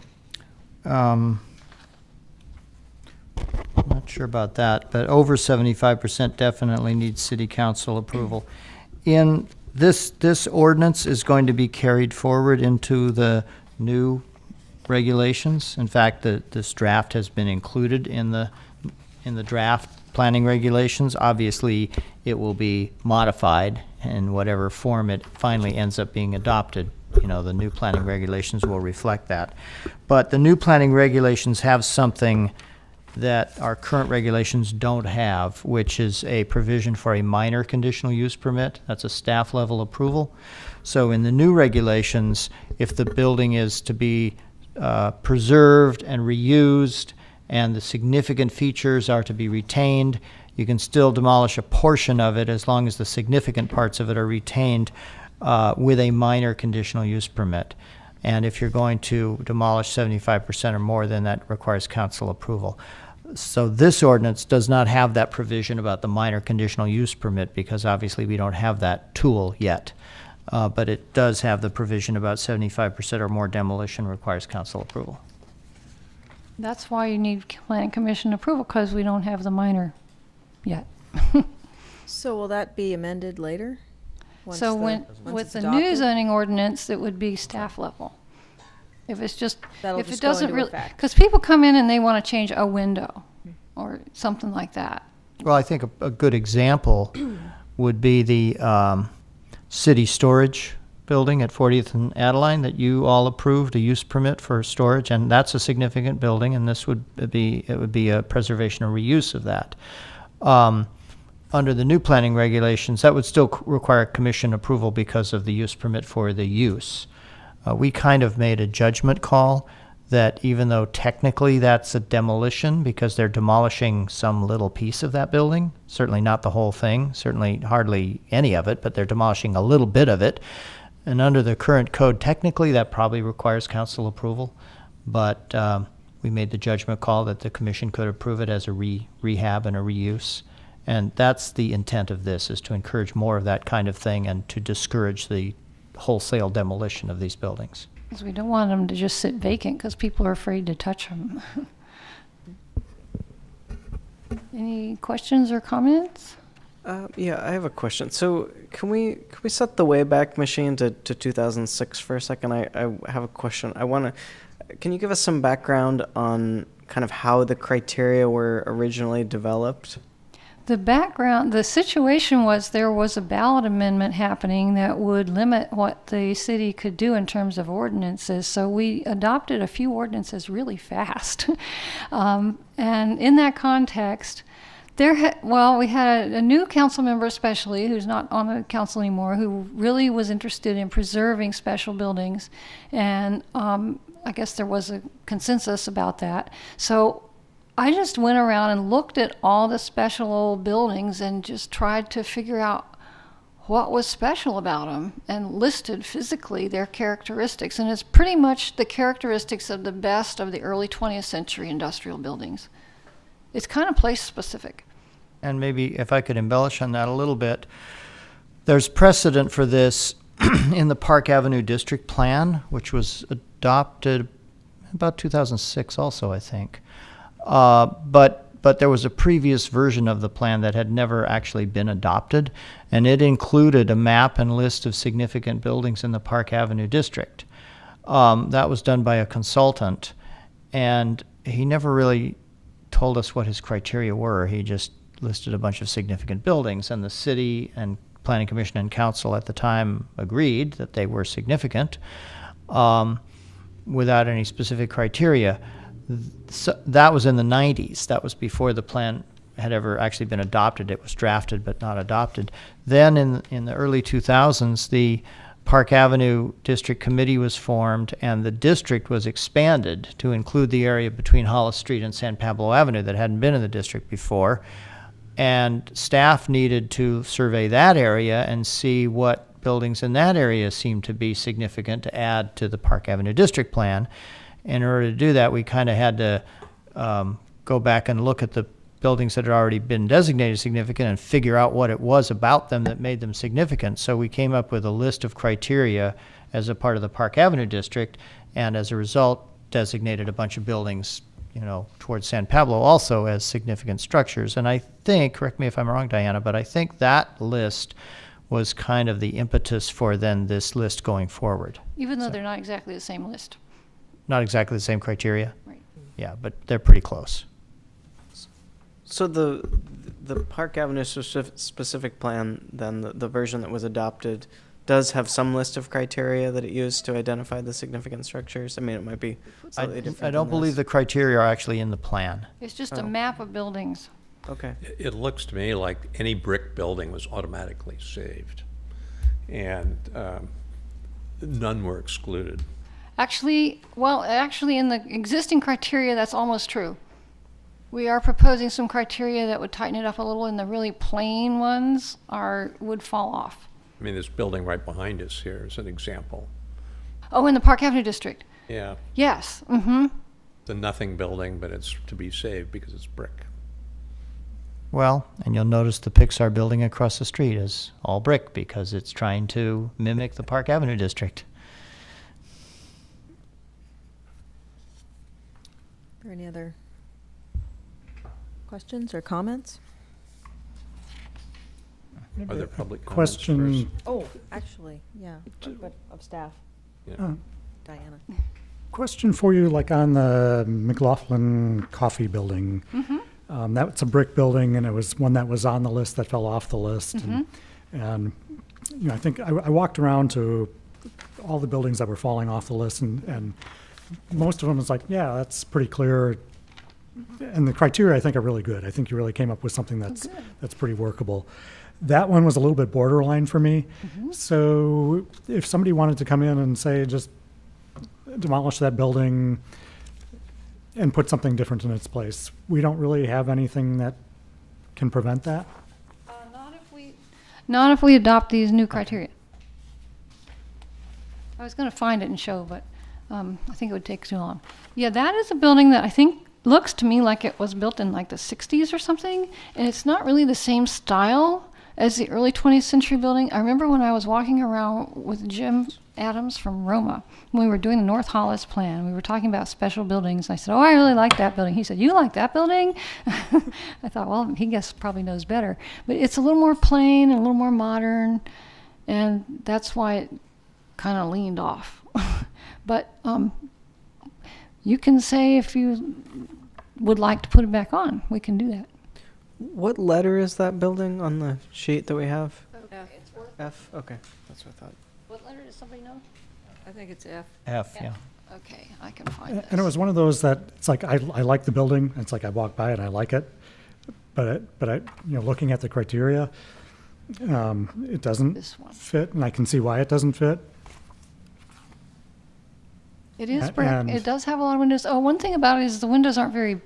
I'm not sure about that, but over 75% definitely needs city council approval. In this ordinance is going to be carried forward into the new regulations. In fact, this draft has been included in the draft planning regulations. Obviously, it will be modified in whatever form it finally ends up being adopted. You know, the new planning regulations will reflect that. But the new planning regulations have something that our current regulations don't have, which is a provision for a minor conditional use permit. That's a staff level approval. So in the new regulations, if the building is to be preserved and reused and the significant features are to be retained, you can still demolish a portion of it as long as the significant parts of it are retained with a minor conditional use permit. And if you're going to demolish 75% or more, then that requires council approval. So this ordinance does not have that provision about the minor conditional use permit because obviously we don't have that tool yet. But it does have the provision about 75% or more demolition requires council approval. That's why you need planning commission approval, because we don't have the minor yet. So will that be amended later? So once with it's the new adopted? zoning ordinance, it would be staff level. If it's just, That'll if just it go doesn't into really, effect. because people come in and they want to change a window or something like that. Well, I think a good example would be the city storage building at 40th and Adeline that you all approved a use permit for storage, and that's a significant building, and this would be a preservation or reuse of that. Under the new planning regulations, that would still require commission approval because of the use permit for the use. We kind of made a judgment call that even though technically that's a demolition because they're demolishing some little piece of that building, certainly not the whole thing, certainly hardly any of it, but they're demolishing a little bit of it. And under the current code, technically that probably requires council approval, but we made the judgment call that the commission could approve it as a rehab and a reuse. And that's the intent of this, is to encourage more of that kind of thing and to discourage the wholesale demolition of these buildings. Because we don't want them to just sit vacant because people are afraid to touch them. Any questions or comments? Yeah, I have a question. So can we set the Wayback Machine to 2006 for a second? I have a question. Can you give us some background on kind of how the criteria were originally developed? The situation was there was a ballot amendment happening that would limit what the city could do in terms of ordinances. So we adopted a few ordinances really fast. And in that context, we had a new council member especially, who's not on the council anymore, who really was interested in preserving special buildings. And I guess there was a consensus about that. So I just went around and looked at all the special old buildings and just tried to figure out what was special about them and listed physically their characteristics. And it's pretty much the characteristics of the best of the early 20th century industrial buildings. It's kind of place specific. And maybe if I could embellish on that a little bit, there's precedent for this in the Park Avenue District Plan, which was adopted about 2006 also, I think. But there was a previous version of the plan that had never actually been adopted, and it included a map and list of significant buildings in the Park Avenue district. That was done by a consultant, and he never really told us what his criteria were. He just listed a bunch of significant buildings, and the city and Planning Commission and Council at the time agreed that they were significant without any specific criteria. So that was in the 90s. That was before the plan had ever actually been adopted. It was drafted but not adopted. Then in the early 2000s, the Park Avenue District Committee was formed, and the district was expanded to include the area between Hollis Street and San Pablo Avenue that hadn't been in the district before. And staff needed to survey that area and see what buildings in that area seemed to be significant to add to the Park Avenue District Plan. In order to do that, we kind of had to go back and look at the buildings that had already been designated significant and figure out what it was about them that made them significant. So we came up with a list of criteria as a part of the Park Avenue District, and as a result, designated a bunch of buildings, towards San Pablo also as significant structures. And I think, correct me if I'm wrong, Diana, but I think that list was kind of the impetus for then this list going forward. Even though they're not exactly the same list. Not exactly the same criteria? Right. Yeah, but they're pretty close. So the Park Avenue specific plan, then the version that was adopted, does have some list of criteria that it used to identify the significant structures. I mean, it might be slightly different. I don't believe the criteria are actually in the plan. It's just a map of buildings. Okay. It looks to me like any brick building was automatically saved, and none were excluded. Actually, in the existing criteria, that's almost true. We are proposing some criteria that would tighten it up a little, and the really plain ones would fall off. I mean, this building right behind us here is an example. Oh, in the Park Avenue District? Yeah. Yes. Mm-hmm. The nothing building, but it's to be saved because it's brick. Well, and you'll notice the Pixar building across the street is all brick because it's trying to mimic the Park Avenue District. Are there any other questions or comments? Are there public comments Question. first? Oh, actually, yeah, but of staff. Yeah. Diana. Question for you, like on the McLaughlin Coffee Building. Mm-hmm. That's a brick building, and it was one that was on the list that fell off the list. Mm-hmm. And I think I walked around to all the buildings that were falling off the list, and most of them was like, yeah, that's pretty clear. And the criteria, I think, are really good. I think you really came up with something that's pretty workable. That one was a little bit borderline for me. Mm-hmm. So if somebody wanted to come in and say, just demolish that building and put something different in its place, we don't really have anything that can prevent that? Not if we adopt these new criteria. I was going to find it and show, but I think it would take too long. Yeah, that is a building that I think looks to me like it was built in like the 60s or something, and it's not really the same style as the early 20th century building. I remember when I was walking around with Jim Adams from Roma, when we were doing the North Hollis plan, we were talking about special buildings. I said, oh, I really like that building. He said, you like that building? I thought, well, he probably knows better. But it's a little more plain and a little more modern, and that's why it kind of leaned off. But you can say if you would like to put it back on, we can do that. What letter is that building on the sheet that we have? F? Okay, that's what I thought. What letter does somebody know? I think it's F. F, yeah. Okay, I can find this. And it was one of those that it's like I like the building. It's like I walk by it, I like it, but looking at the criteria, it doesn't This one. fit, and I can see why it doesn't fit. It is A- brick. and- It does have a lot of windows. Oh, one thing about it is the windows aren't very,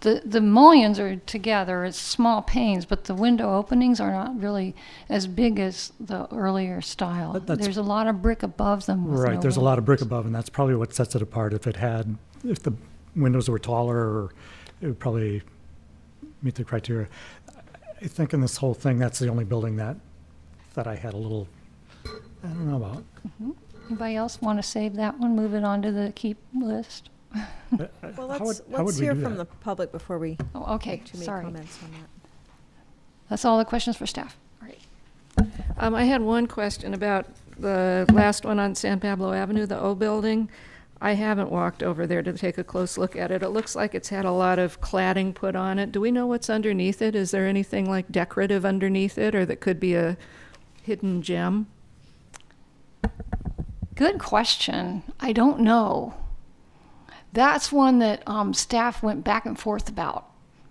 the mullions are together. It's small panes, but the window openings are not really as big as the earlier style. But that's- There's a lot of brick above them. With Right, no there's a lot of brick windows. above, and that's probably what sets it apart. If the windows were taller, it would probably meet the criteria. I think in this whole thing, that's the only building that I had a little, I don't know about. Anybody else want to save that one, move it on to the keep list? Well, How let's would we hear do from that? the public before we Oh, okay, make too many sorry. comments on that. That's all the questions for staff. All right. I had one question about the last one on San Pablo Avenue, the O building. I haven't walked over there to take a close look at it. It looks like it's had a lot of cladding put on it. Do we know what's underneath it? Is there anything like decorative underneath it, or that could be a hidden gem? Good question. I don't know. That's one that staff went back and forth about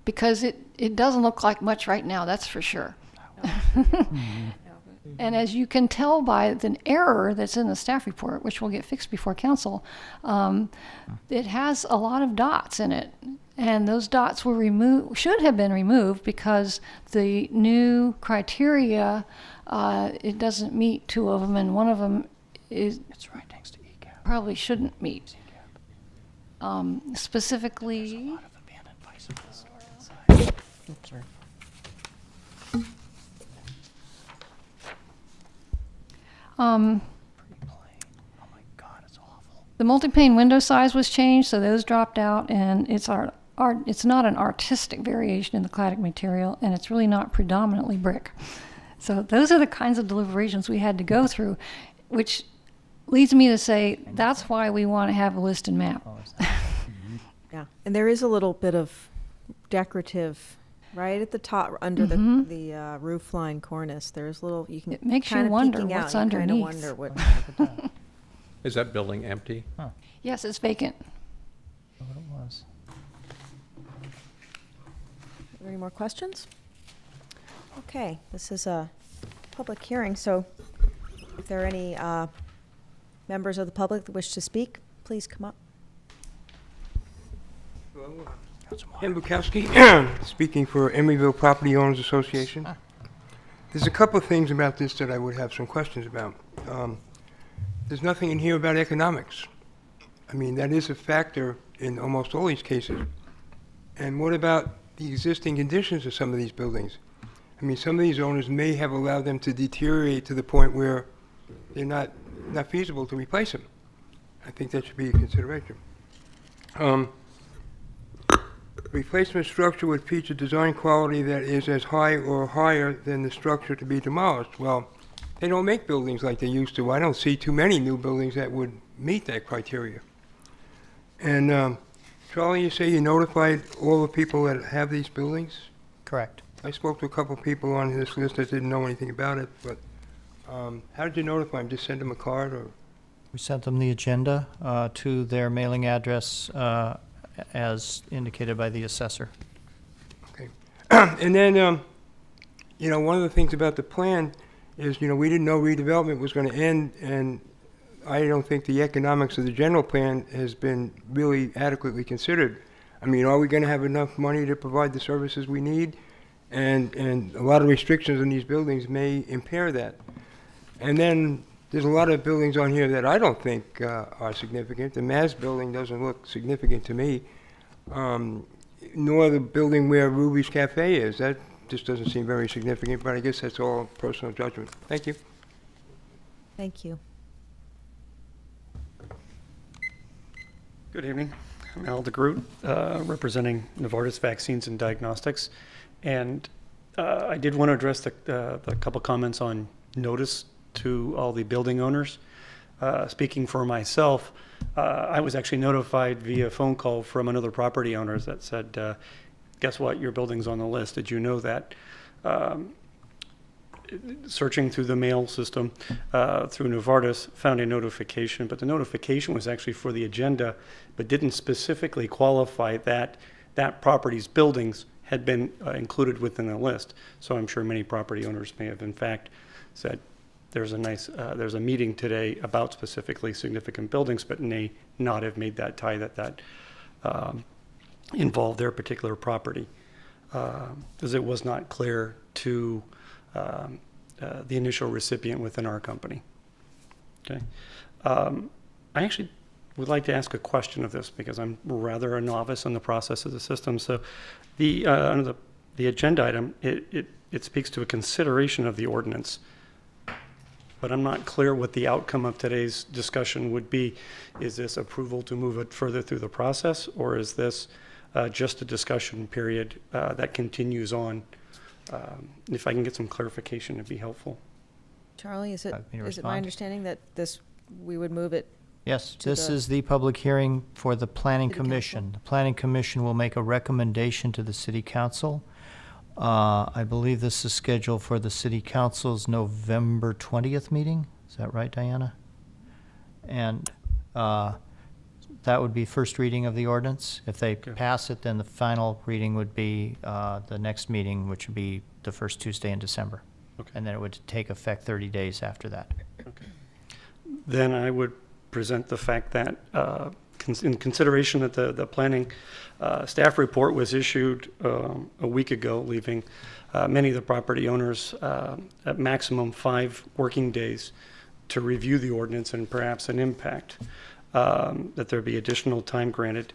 because it doesn't look like much right now, that's for sure. And as you can tell by the error that's in the staff report, which will get fixed before council, it has a lot of dots in it. And those dots were should have been removed because the new criteria, it doesn't meet two of them, and one of them is It's right next to ECAP. probably shouldn't meet. Specifically, Abandoned bicycles. Oops, sorry. Oh my God, it's awful. the multi-pane window size was changed, so those dropped out, and it's it's not an artistic variation in the cladding material, and it's really not predominantly brick. So those are the kinds of deliberations we had to go through, which leads me to say that's why we want to have a list and map. Yeah, and there is a little bit of decorative right at the top under the roof line cornice. There's little you can It makes you kinda wonder peeking out, what's you kinda underneath. wonder what. Is that building empty? Yes, it's vacant. What it was. Are there any more questions? Okay, this is a public hearing, so if there are any members of the public that wish to speak, please come up. Ken Bukowski, speaking for Emeryville Property Owners Association. There's a couple of things about this that I would have some questions about. There's nothing in here about economics. I mean, that is a factor in almost all these cases. And what about the existing conditions of some of these buildings? I mean, some of these owners may have allowed them to deteriorate to the point where they're not feasible to replace them. I think that should be a consideration. Replacement structure would feature design quality that is as high or higher than the structure to be demolished. Well, they don't make buildings like they used to. I don't see too many new buildings that would meet that criteria. And Charlie, you say you notified all the people that have these buildings? Correct. I spoke to a couple of people on this list that didn't know anything about it, but how did you notify them? Just send them a card, or? We sent them the agenda to their mailing address as indicated by the assessor. Okay. And then, one of the things about the plan is, we didn't know redevelopment was going to end, and I don't think the economics of the general plan has been really adequately considered. I mean, are we going to have enough money to provide the services we need? And a lot of restrictions on these buildings may impair that. And then there's a lot of buildings on here that I don't think are significant. The Maz building doesn't look significant to me, nor the building where Ruby's Cafe is. just doesn't seem very significant, but I guess that's all personal judgment. Thank you. Thank you. Good evening. I'm Al DeGroot, representing Novartis Vaccines and Diagnostics. And I did want to address the couple comments on notice to all the building owners. Speaking for myself, I was actually notified via phone call from another property owner that said, guess what, your building's on the list. Did you know that? Searching through the mail system through Novartis, found a notification, but the notification was actually for the agenda, but didn't specifically qualify that that property's buildings had been included within the list. So I'm sure many property owners may have in fact said, there's a meeting today about specifically significant buildings, but may not have made that tie that involved their particular property, because it was not clear to the initial recipient within our company. Okay, I actually would like to ask a question of this because I'm rather a novice in the process of the system. So, under the agenda item, it speaks to a consideration of the ordinance, but I'm not clear what the outcome of today's discussion would be. Is this approval to move it further through the process, or is this just a discussion period that continues on? If I can get some clarification, it'd be helpful. Charlie, is it my respond? understanding that we would move it? Yes, this is the public hearing for the Planning City Commission. Council. The Planning Commission will make a recommendation to the City Council. I believe this is scheduled for the City Council's November 20th meeting. Is that right, Diana? And that would be first reading of the ordinance. If they pass it, then the final reading would be the next meeting, which would be the first Tuesday in December. Okay. And then it would take effect 30 days after that. Okay. Then I would present the fact that in consideration that the planning staff report was issued a week ago, leaving many of the property owners at maximum 5 working days to review the ordinance and perhaps an impact, that there be additional time granted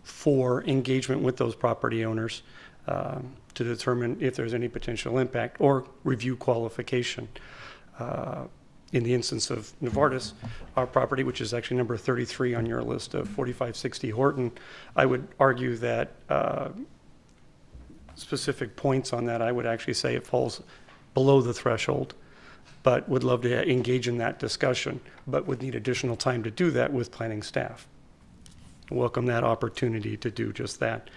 for engagement with those property owners to determine if there's any potential impact or review qualification. In the instance of Novartis, our property, which is actually number 33 on your list of 4560 Horton, I would argue that specific points on that, I would actually say it falls below the threshold, but would love to engage in that discussion, but would need additional time to do that with planning staff. Welcome that opportunity to do just that.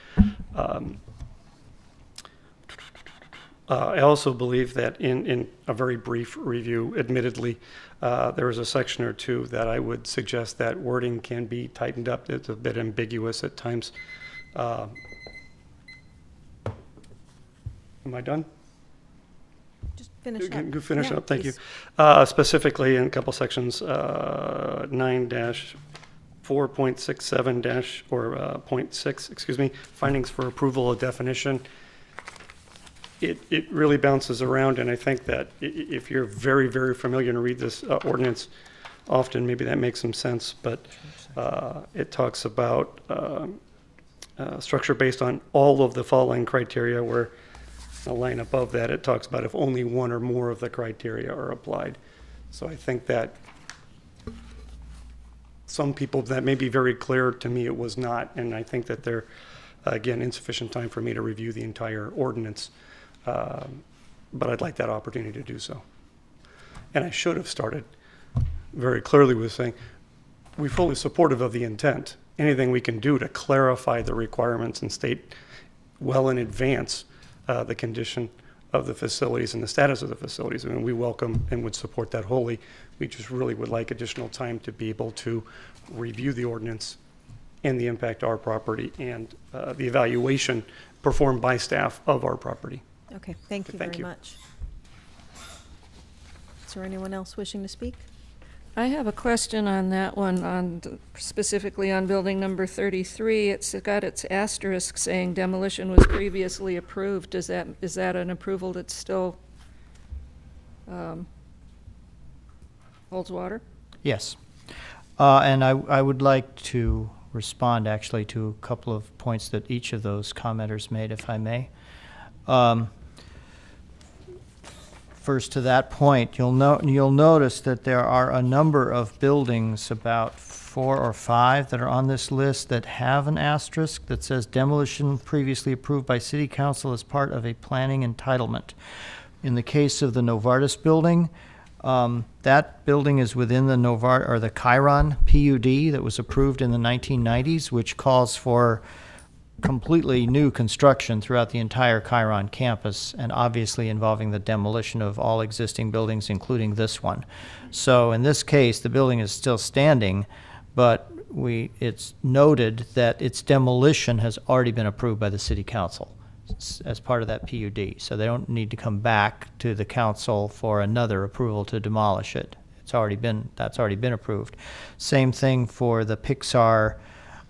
I also believe that in a very brief review, admittedly, there is a section or two that I would suggest that wording can be tightened up. It's a bit ambiguous at times. Am I done? Just finish up. Go finish Yeah, up, thank please. you. Specifically in a couple sections, 9-4.67- or 0.6, excuse me, findings for approval of definition. It really bounces around, and I think that if you're very, very familiar and read this ordinance often, maybe that makes some sense, but it talks about structure based on all of the following criteria, where a line above that, it talks about if only one or more of the criteria are applied. So I think that some people, that may be very clear. To me, it was not, and I think that there, again, insufficient time for me to review the entire ordinance. But I'd like that opportunity to do so. And I should have started very clearly with saying, we're fully supportive of the intent. Anything we can do to clarify the requirements and state well in advance the condition of the facilities and the status of the facilities, I mean, we welcome and would support that wholly. We just really would like additional time to be able to review the ordinance and the impact to our property and the evaluation performed by staff of our property. Okay, thank you Thank very you. much. Is there anyone else wishing to speak? I have a question on that one, specifically on building number 33. It's got its asterisk saying demolition was previously approved. Is that an approval that still holds water? Yes. And I would like to respond actually to a couple of points that each of those commenters made, if I may. First, to that point, you'll notice that there are a number of buildings, about 4 or 5, that are on this list that have an asterisk that says demolition previously approved by City Council as part of a planning entitlement. In the case of the Novartis building, that building is within the the Chiron PUD that was approved in the 1990s, which calls for completely new construction throughout the entire Chiron campus, and obviously involving the demolition of all existing buildings, including this one. So in this case, the building is still standing, but it's noted that its demolition has already been approved by the City Council as part of that PUD. So they don't need to come back to the council for another approval to demolish it. That's already been approved. Same thing for the Pixar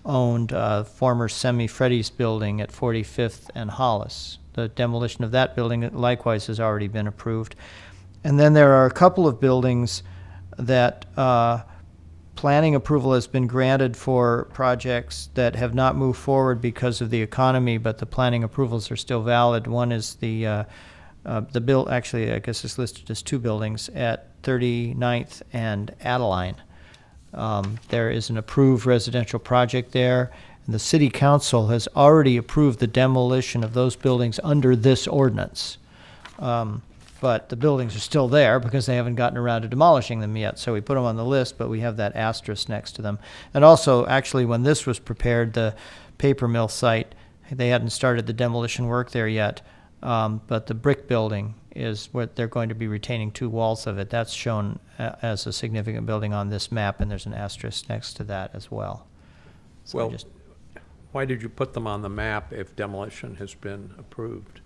owned former Semi-Freddy's building at 45th and Hollis. The demolition of that building likewise has already been approved. And then there are a couple of buildings that planning approval has been granted for projects that have not moved forward because of the economy, but the planning approvals are still valid. One is the actually I guess it's listed as 2 buildings at 39th and Adeline. There is an approved residential project there, and the City Council has already approved the demolition of those buildings under this ordinance. But the buildings are still there because they haven't gotten around to demolishing them yet. So we put them on the list, but we have that asterisk next to them. And also, actually, when this was prepared, the paper mill site, they hadn't started the demolition work there yet. But the brick building is what they're going to be retaining 2 walls of it. That's shown as a significant building on this map, and there's an asterisk next to that as well. So well, why did you put them on the map if demolition has been approved?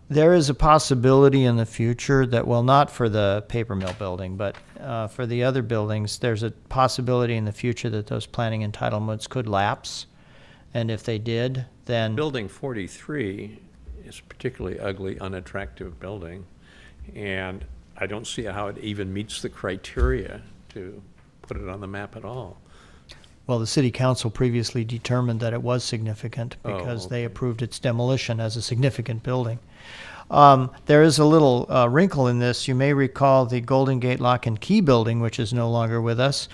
There is a possibility in the future that, well, not for the paper mill building, but for the other buildings, there's a possibility in the future that those planning entitlements could lapse. And if they did, then... Building 43 is a particularly ugly, unattractive building, and I don't see how it even meets the criteria to put it on the map at all. Well, the City Council previously determined that it was significant because they approved its demolition as a significant building. There is a little wrinkle in this. You may recall the Golden Gate Lock and Key building, which is no longer with us,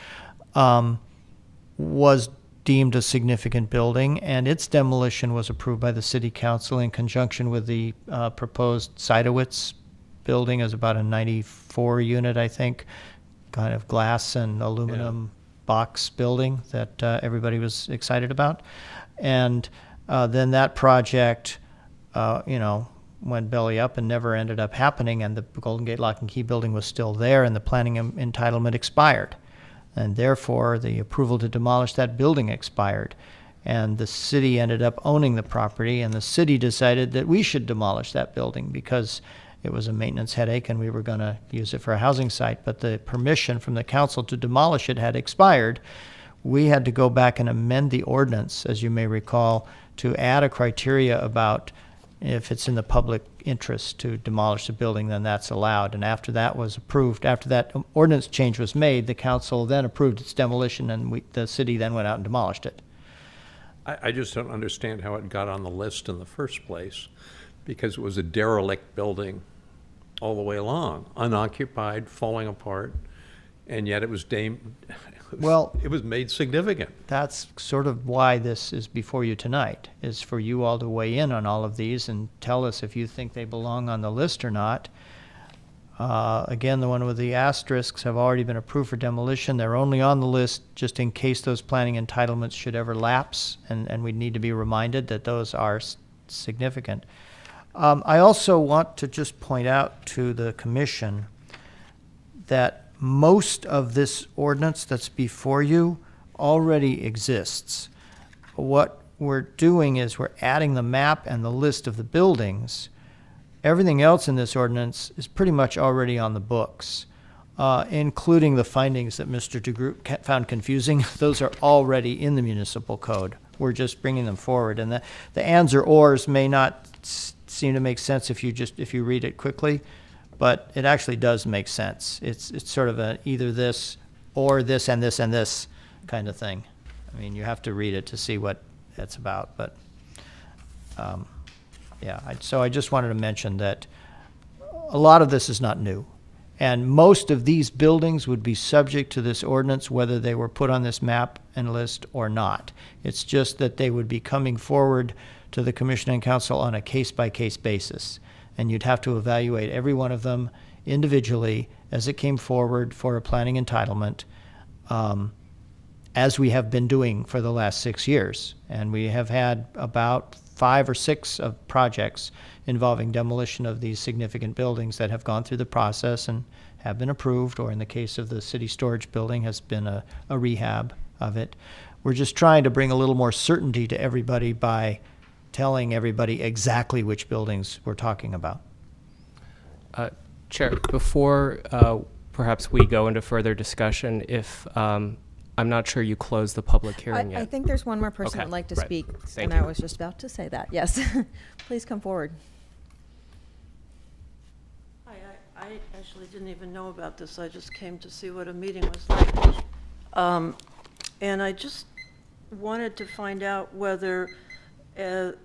was deemed a significant building, and its demolition was approved by the City Council in conjunction with the proposed Seidowitz building. As about a 94 unit, I think, kind of glass and aluminum box building that everybody was excited about. And then that project, went belly up and never ended up happening, and the Golden Gate Lock and Key building was still there, and the planning entitlement expired. And therefore, the approval to demolish that building expired. And the city ended up owning the property, and the city decided that we should demolish that building because it was a maintenance headache and we were going to use it for a housing site. But the permission from the council to demolish it had expired. We had to go back and amend the ordinance, as you may recall, to add a criteria about if it's in the public interest to demolish the building, then that's allowed. And after that was approved, after that ordinance change was made, the council then approved its demolition, and the city then went out and demolished it. I just don't understand how it got on the list in the first place, because it was a derelict building all the way along, unoccupied, falling apart, and yet it was it was made significant. That's sort of why this is before you tonight, is for you all to weigh in on all of these and tell us if you think they belong on the list or not. Again, the one with the asterisks have already been approved for demolition. They're only on the list just in case those planning entitlements should ever lapse, and we need to be reminded that those are significant. I also want to just point out to the commission that most of this ordinance that's before you already exists. What we're doing is we're adding the map and the list of the buildings. Everything else in this ordinance is pretty much already on the books, including the findings that Mr. DeGroot found confusing. Those are already in the municipal code. We're just bringing them forward. And the ands or ors may not seem to make sense if you read it quickly, but it actually does make sense. It's sort of a either this or this and this and this kind of thing. I mean, you have to read it to see what it's about, but Yeah, so I just wanted to mention that a lot of this is not new. And most of these buildings would be subject to this ordinance whether they were put on this map and list or not. It's just that they would be coming forward to the Commission and Council on a case-by-case basis. And you'd have to evaluate every one of them individually as it came forward for a planning entitlement, as we have been doing for the last 6 years. And we have had about 5 or 6 of projects involving demolition of these significant buildings that have gone through the process and have been approved, or in the case of the city storage building, has been a rehab of it. We're just trying to bring a little more certainty to everybody by telling everybody exactly which buildings we're talking about. Chair, before perhaps we go into further discussion, if I'm not sure you closed the public hearing yet. I think there's one more person Okay, that'd like to right. speak, Thank and you. I was just about to say that. Yes, please come forward. Hi, I actually didn't even know about this. I just came to see what a meeting was like. And I just wanted to find out whether the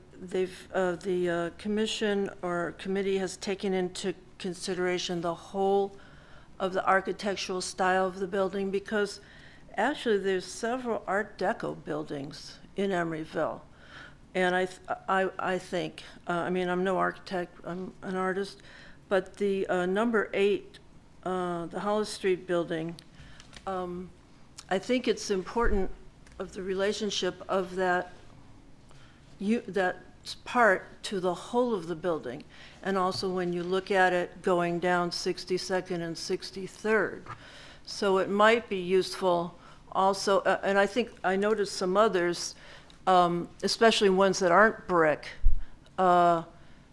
commission or committee has taken into consideration the whole of the architectural style of the building, because actually there's several Art Deco buildings in Emeryville. And I think, I mean, I'm no architect, I'm an artist, but the number 8, the Hollis Street building, I think it's important of the relationship of that part to the whole of the building. And also when you look at it going down 62nd and 63rd. So it might be useful also, and I think I noticed some others, especially ones that aren't brick,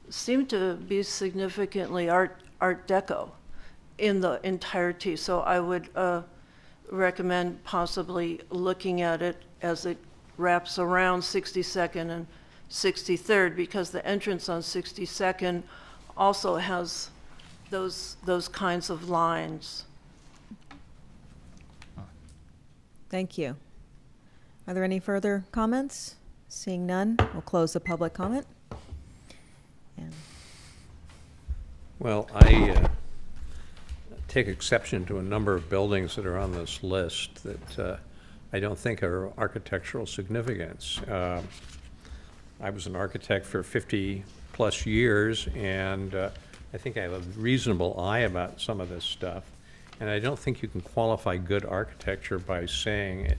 seem to be significantly Art Deco in the entirety. So I would recommend possibly looking at it as it wraps around 62nd and 63rd, because the entrance on 62nd also has those kinds of lines. Thank you. Are there any further comments? Seeing none, we'll close the public comment. And Well, I take exception to a number of buildings that are on this list that I don't think are of architectural significance. I was an architect for 50-plus years, and I think I have a reasonable eye about some of this stuff. And I don't think you can qualify good architecture by saying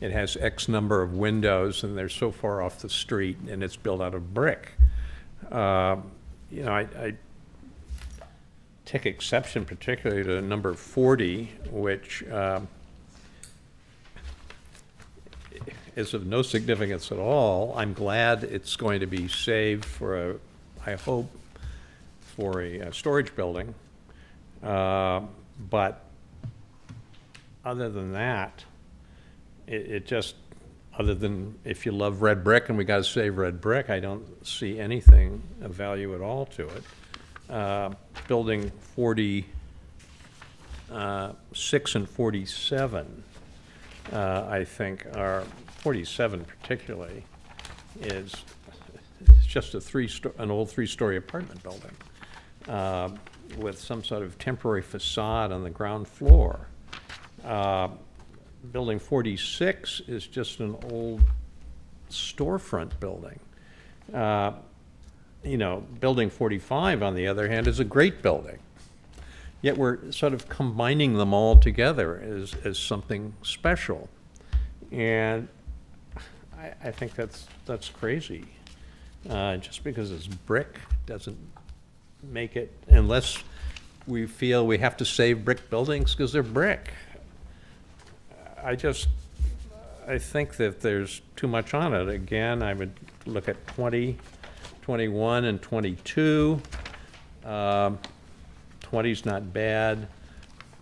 it has X number of windows and they're so far off the street and it's built out of brick. You know, I take exception particularly to number 40, which is of no significance at all. I'm glad it's going to be saved for I hope, for a storage building. But other than that, it just, other than if you love red brick and we got to save red brick, I don't see anything of value at all to it. Building 46 and 47, I think, are 47 particularly, is just an old three-story apartment building with some sort of temporary facade on the ground floor. Building 46 is just an old storefront building. You know, building 45, on the other hand, is a great building. Yet we're sort of combining them all together as something special. And I think that's crazy. Just because it's brick doesn't make it, unless we feel we have to save brick buildings because they're brick. I think that there's too much on it. Again, I would look at 20, 21, and 22. 20's not bad.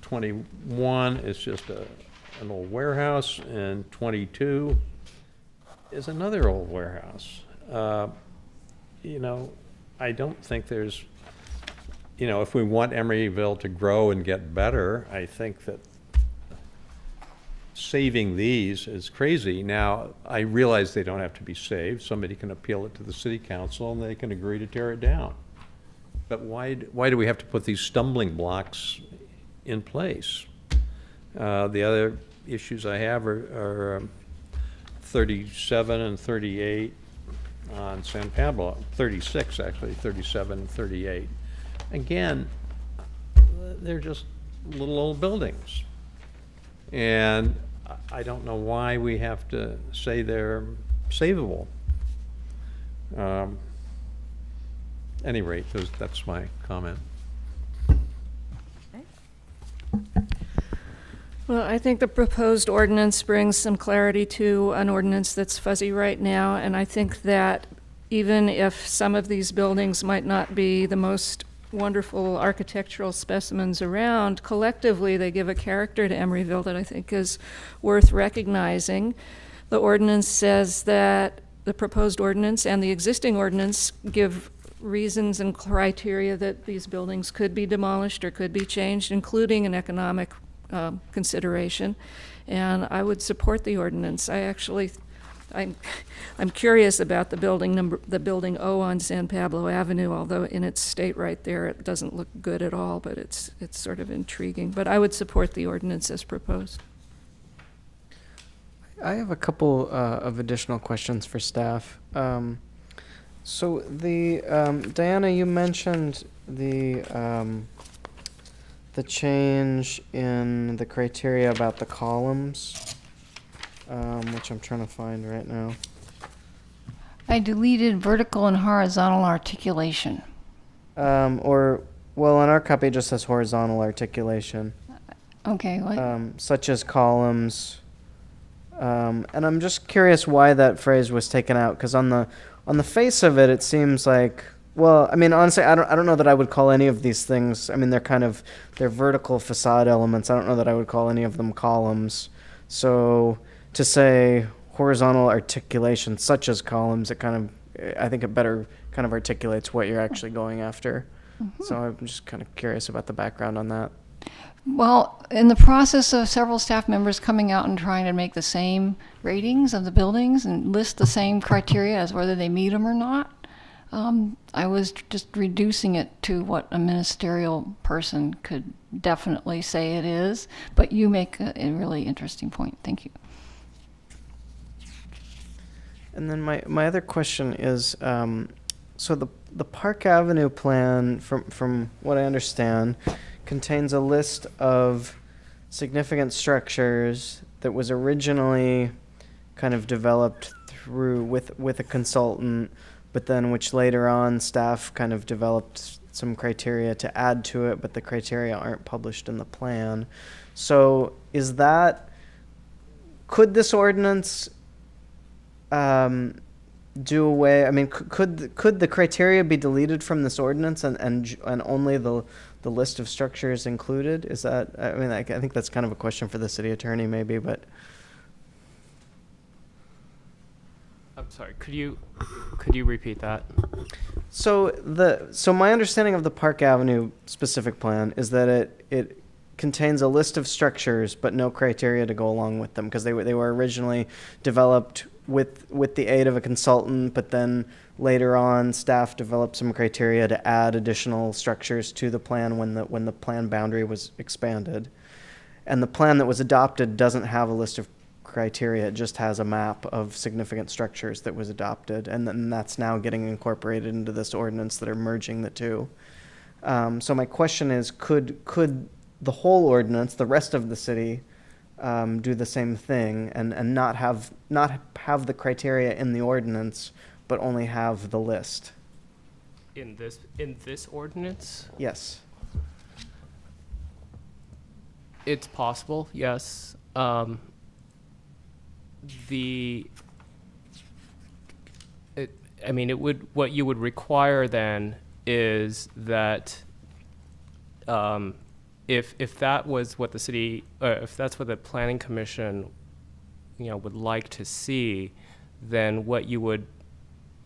21 is just an old warehouse, and 22 is another old warehouse. You know, I don't think there's, you know, if we want Emeryville to grow and get better, I think that saving these is crazy. Now, I realize they don't have to be saved. Somebody can appeal it to the city council and they can agree to tear it down. But why do we have to put these stumbling blocks in place? The other issues I have are 37 and 38 on San Pablo, 36 actually, 37 and 38. Again, they're just little old buildings. And I don't know why we have to say they're savable. Any rate, that's my comment. Well, I think the proposed ordinance brings some clarity to an ordinance that's fuzzy right now, and I think that even if some of these buildings might not be the most wonderful architectural specimens around, collectively they give a character to Emeryville that I think is worth recognizing. The ordinance says that the proposed ordinance and the existing ordinance give reasons and criteria that these buildings could be demolished or could be changed, including an economic consideration, and I would support the ordinance. I'm curious about the building O on San Pablo Avenue, although in its state right there it doesn't look good at all, but it's sort of intriguing. But I would support the ordinance as proposed. I have a couple of additional questions for staff. So Diana, you mentioned the change in the criteria about the columns, which I'm trying to find right now. I deleted vertical and horizontal articulation. Well, on our copy it just says horizontal articulation. Okay, what? Such as columns. And I'm just curious why that phrase was taken out, because on the face of it, it seems like, well, I mean, honestly, I don't know that I would call any of these things, I mean, they're vertical facade elements. I don't know that I would call any of them columns. So to say horizontal articulation such as columns, I think it better kind of articulates what you're actually going after. Mm-hmm. So I'm just kind of curious about the background on that. Well, in the process of several staff members coming out and trying to make the same ratings of the buildings and list the same criteria as whether they meet them or not, I was just reducing it to what a ministerial person could definitely say it is. But you make a really interesting point. Thank you. And then my other question is, so the Park Avenue plan, from what I understand, contains a list of significant structures that was originally kind of developed with a consultant, but then which later on staff kind of developed some criteria to add to it, but the criteria aren't published in the plan. So could this ordinance do away, I mean, could the criteria be deleted from this ordinance and only the list of structures included? Is that, I mean, I think that's kind of a question for the city attorney maybe, but. I'm sorry, could you repeat that? So my understanding of the Park Avenue specific plan is that it contains a list of structures but no criteria to go along with them, because they were originally developed with the aid of a consultant, but then later on staff developed some criteria to add additional structures to the plan when the plan boundary was expanded. And the plan that was adopted doesn't have a list of criteria, it just has a map of significant structures that was adopted, and then that's now getting incorporated into this ordinance that are merging the two. So my question is, could the whole ordinance, the rest of the city, do the same thing and not have the criteria in the ordinance, but only have the list? In this ordinance? Yes. It's possible, yes. What you would require then is that if that was what the city, if that's what the planning commission, would like to see, then what you would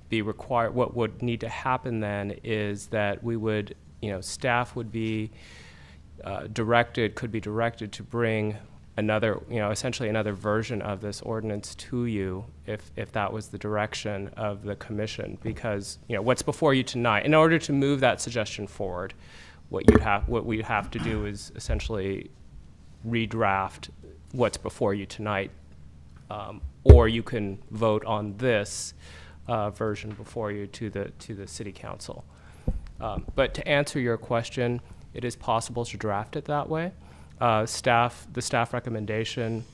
be required, what would need to happen then is that we would, staff would be could be directed to bring another, essentially another version of this ordinance to you if that was the direction of the commission. Because, what's before you tonight, in order to move that suggestion forward, what we'd have to do is essentially redraft what's before you tonight, or you can vote on this version before you to the city council. But to answer your question, it is possible to draft it that way. The staff recommendation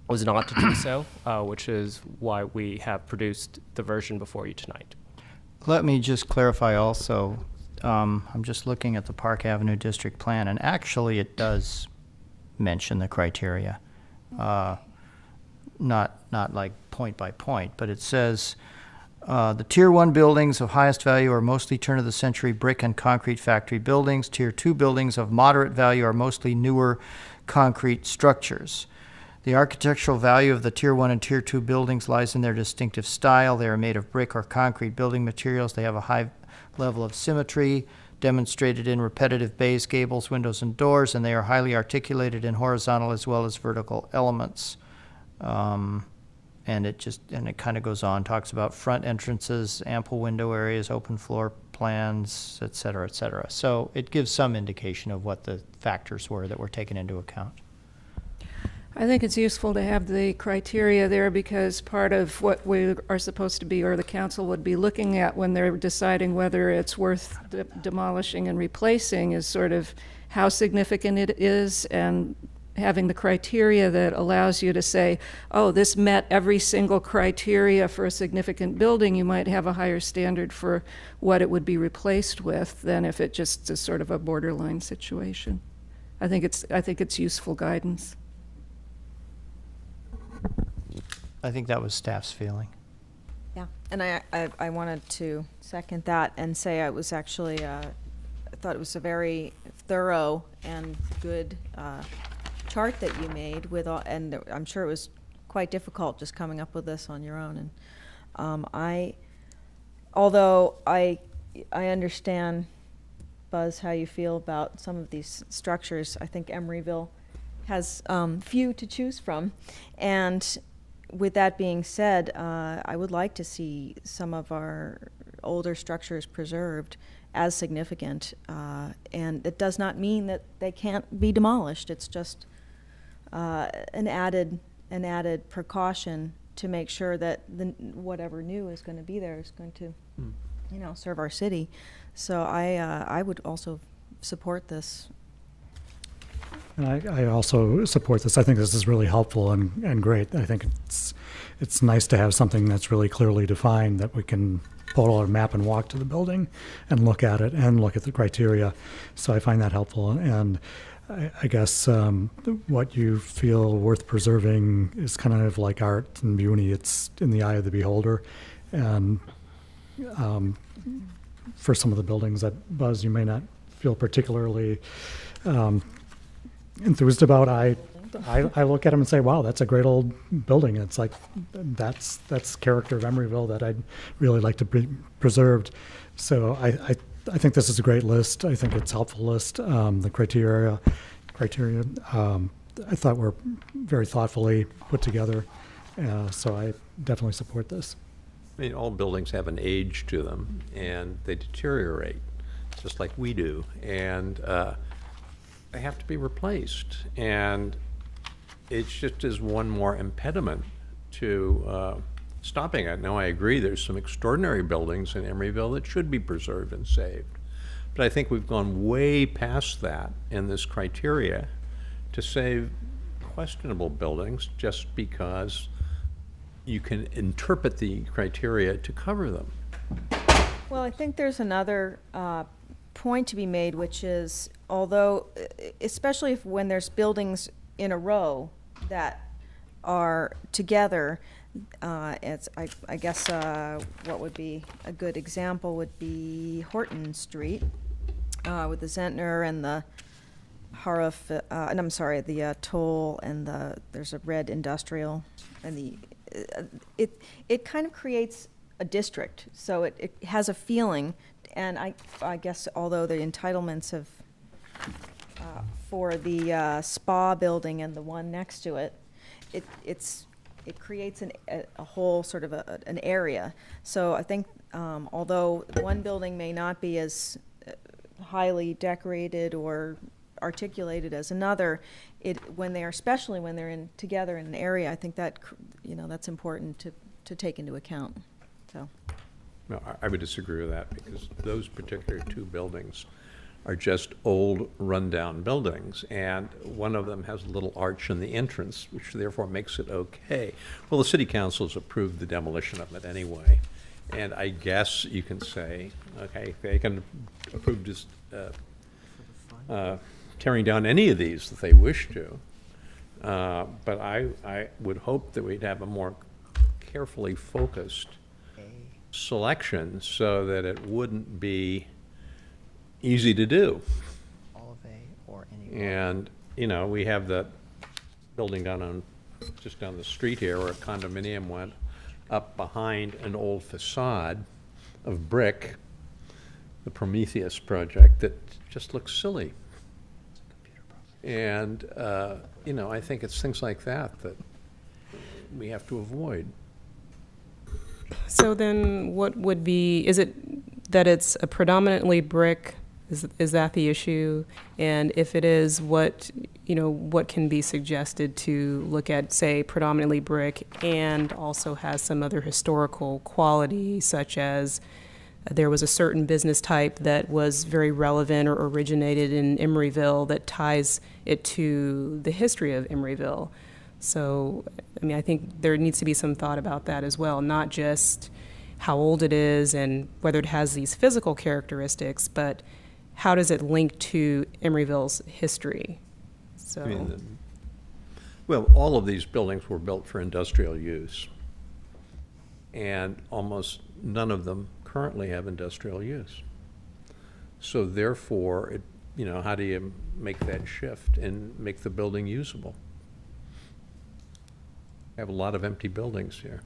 was not to do so, which is why we have produced the version before you tonight. Let me just clarify also, I'm just looking at the Park Avenue District Plan, and actually it does mention the criteria. Not like point by point, but it says the Tier 1 buildings of highest value are mostly turn-of-the-century brick and concrete factory buildings. Tier 2 buildings of moderate value are mostly newer concrete structures. The architectural value of the Tier 1 and Tier 2 buildings lies in their distinctive style. They are made of brick or concrete building materials. They have a high level of symmetry demonstrated in repetitive bays, gables, windows, and doors, and they are highly articulated in horizontal as well as vertical elements. And it kind of goes on, talks about front entrances, ample window areas, open floor plans, et cetera, et cetera. So it gives some indication of what the factors were that were taken into account. I think it's useful to have the criteria there because part of what we are supposed to be, or the council would be looking at when they're deciding whether it's worth demolishing and replacing, is sort of how significant it is, and having the criteria that allows you to say, oh, this met every single criteria for a significant building. You might have a higher standard for what it would be replaced with than if it just is sort of a borderline situation. I think it's useful guidance. I think that was staff's feeling. Yeah, and I wanted to second that and say I was actually, I thought it was a very thorough and good chart that you made with all, and I'm sure it was quite difficult just coming up with this on your own. And although I understand, Buzz, how you feel about some of these structures, I think Emeryville has few to choose from. And with that being said, I would like to see some of our older structures preserved as significant. And it does not mean that they can't be demolished. It's just an added precaution to make sure that whatever new is going to be there is going to, serve our city. So I would also support this. And I also support this. I think this is really helpful and great. I think it's nice to have something that's really clearly defined, that we can pull out a map and walk to the building and look at it and look at the criteria. So I find that helpful. And I guess what you feel worth preserving is kind of like art and beauty. It's in the eye of the beholder. And for some of the buildings that, Buzz, you may not feel particularly enthused about, I look at them and say, wow, that's a great old building. It's like, that's character of Emeryville that I'd really like to be preserved. So I think this is a great list. I think it's a helpful list. The criteria I thought were very thoughtfully put together. So I definitely support this. I mean, all buildings have an age to them, and they deteriorate, just like we do. And they have to be replaced, and it's just as one more impediment to stopping it. Now, I agree there's some extraordinary buildings in Emeryville that should be preserved and saved, but I think we've gone way past that in this criteria to save questionable buildings just because you can interpret the criteria to cover them. Well, I think there's another point to be made, which is, although, especially when there's buildings in a row that are together, it's, I guess what would be a good example would be Horton Street with the Zentner and the Haruf, and I'm sorry, the Toll, and there's a red industrial, and it kind of creates a district, so it has a feeling. And I guess although the entitlements have for the spa building and the one next to it, it creates a whole sort of an area. So I think although one building may not be as highly decorated or articulated as another, especially when they're together in an area, I think that that's important to take into account. So. No, I would disagree with that, because those particular two buildings are just old, rundown buildings, and one of them has a little arch in the entrance, which therefore makes it okay. Well, the city council's approved the demolition of it anyway, and I guess you can say, okay, they can approve just tearing down any of these if they wish to, but I would hope that we'd have a more carefully focused selection so that it wouldn't be easy to do. All of A or any. And, we have that building just down the street here, where a condominium went up behind an old facade of brick, the Prometheus project, that just looks silly. And, I think it's things like that we have to avoid. So then what would be, is it that it's a predominantly brick? Is that the issue? And if it is, what can be suggested to look at, say, predominantly brick and also has some other historical quality, such as there was a certain business type that was very relevant or originated in Emeryville that ties it to the history of Emeryville. So, I think there needs to be some thought about that as well, not just how old it is and whether it has these physical characteristics, but how does it link to Emeryville's history? So, well, all of these buildings were built for industrial use, and almost none of them currently have industrial use. So therefore, how do you make that shift and make the building usable? We have a lot of empty buildings here.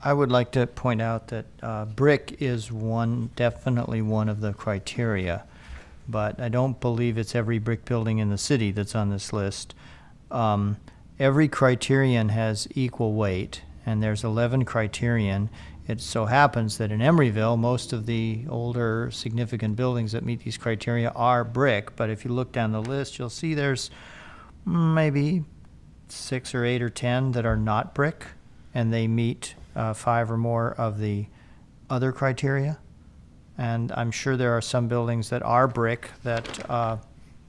I would like to point out that brick is definitely one of the criteria, but I don't believe it's every brick building in the city that's on this list. Every criterion has equal weight, and there's 11 criterion. It so happens that in Emeryville, most of the older significant buildings that meet these criteria are brick, but if you look down the list, you'll see there's maybe 6 or 8 or 10 that are not brick, and they meet 5 or more of the other criteria. And I'm sure there are some buildings that are brick that,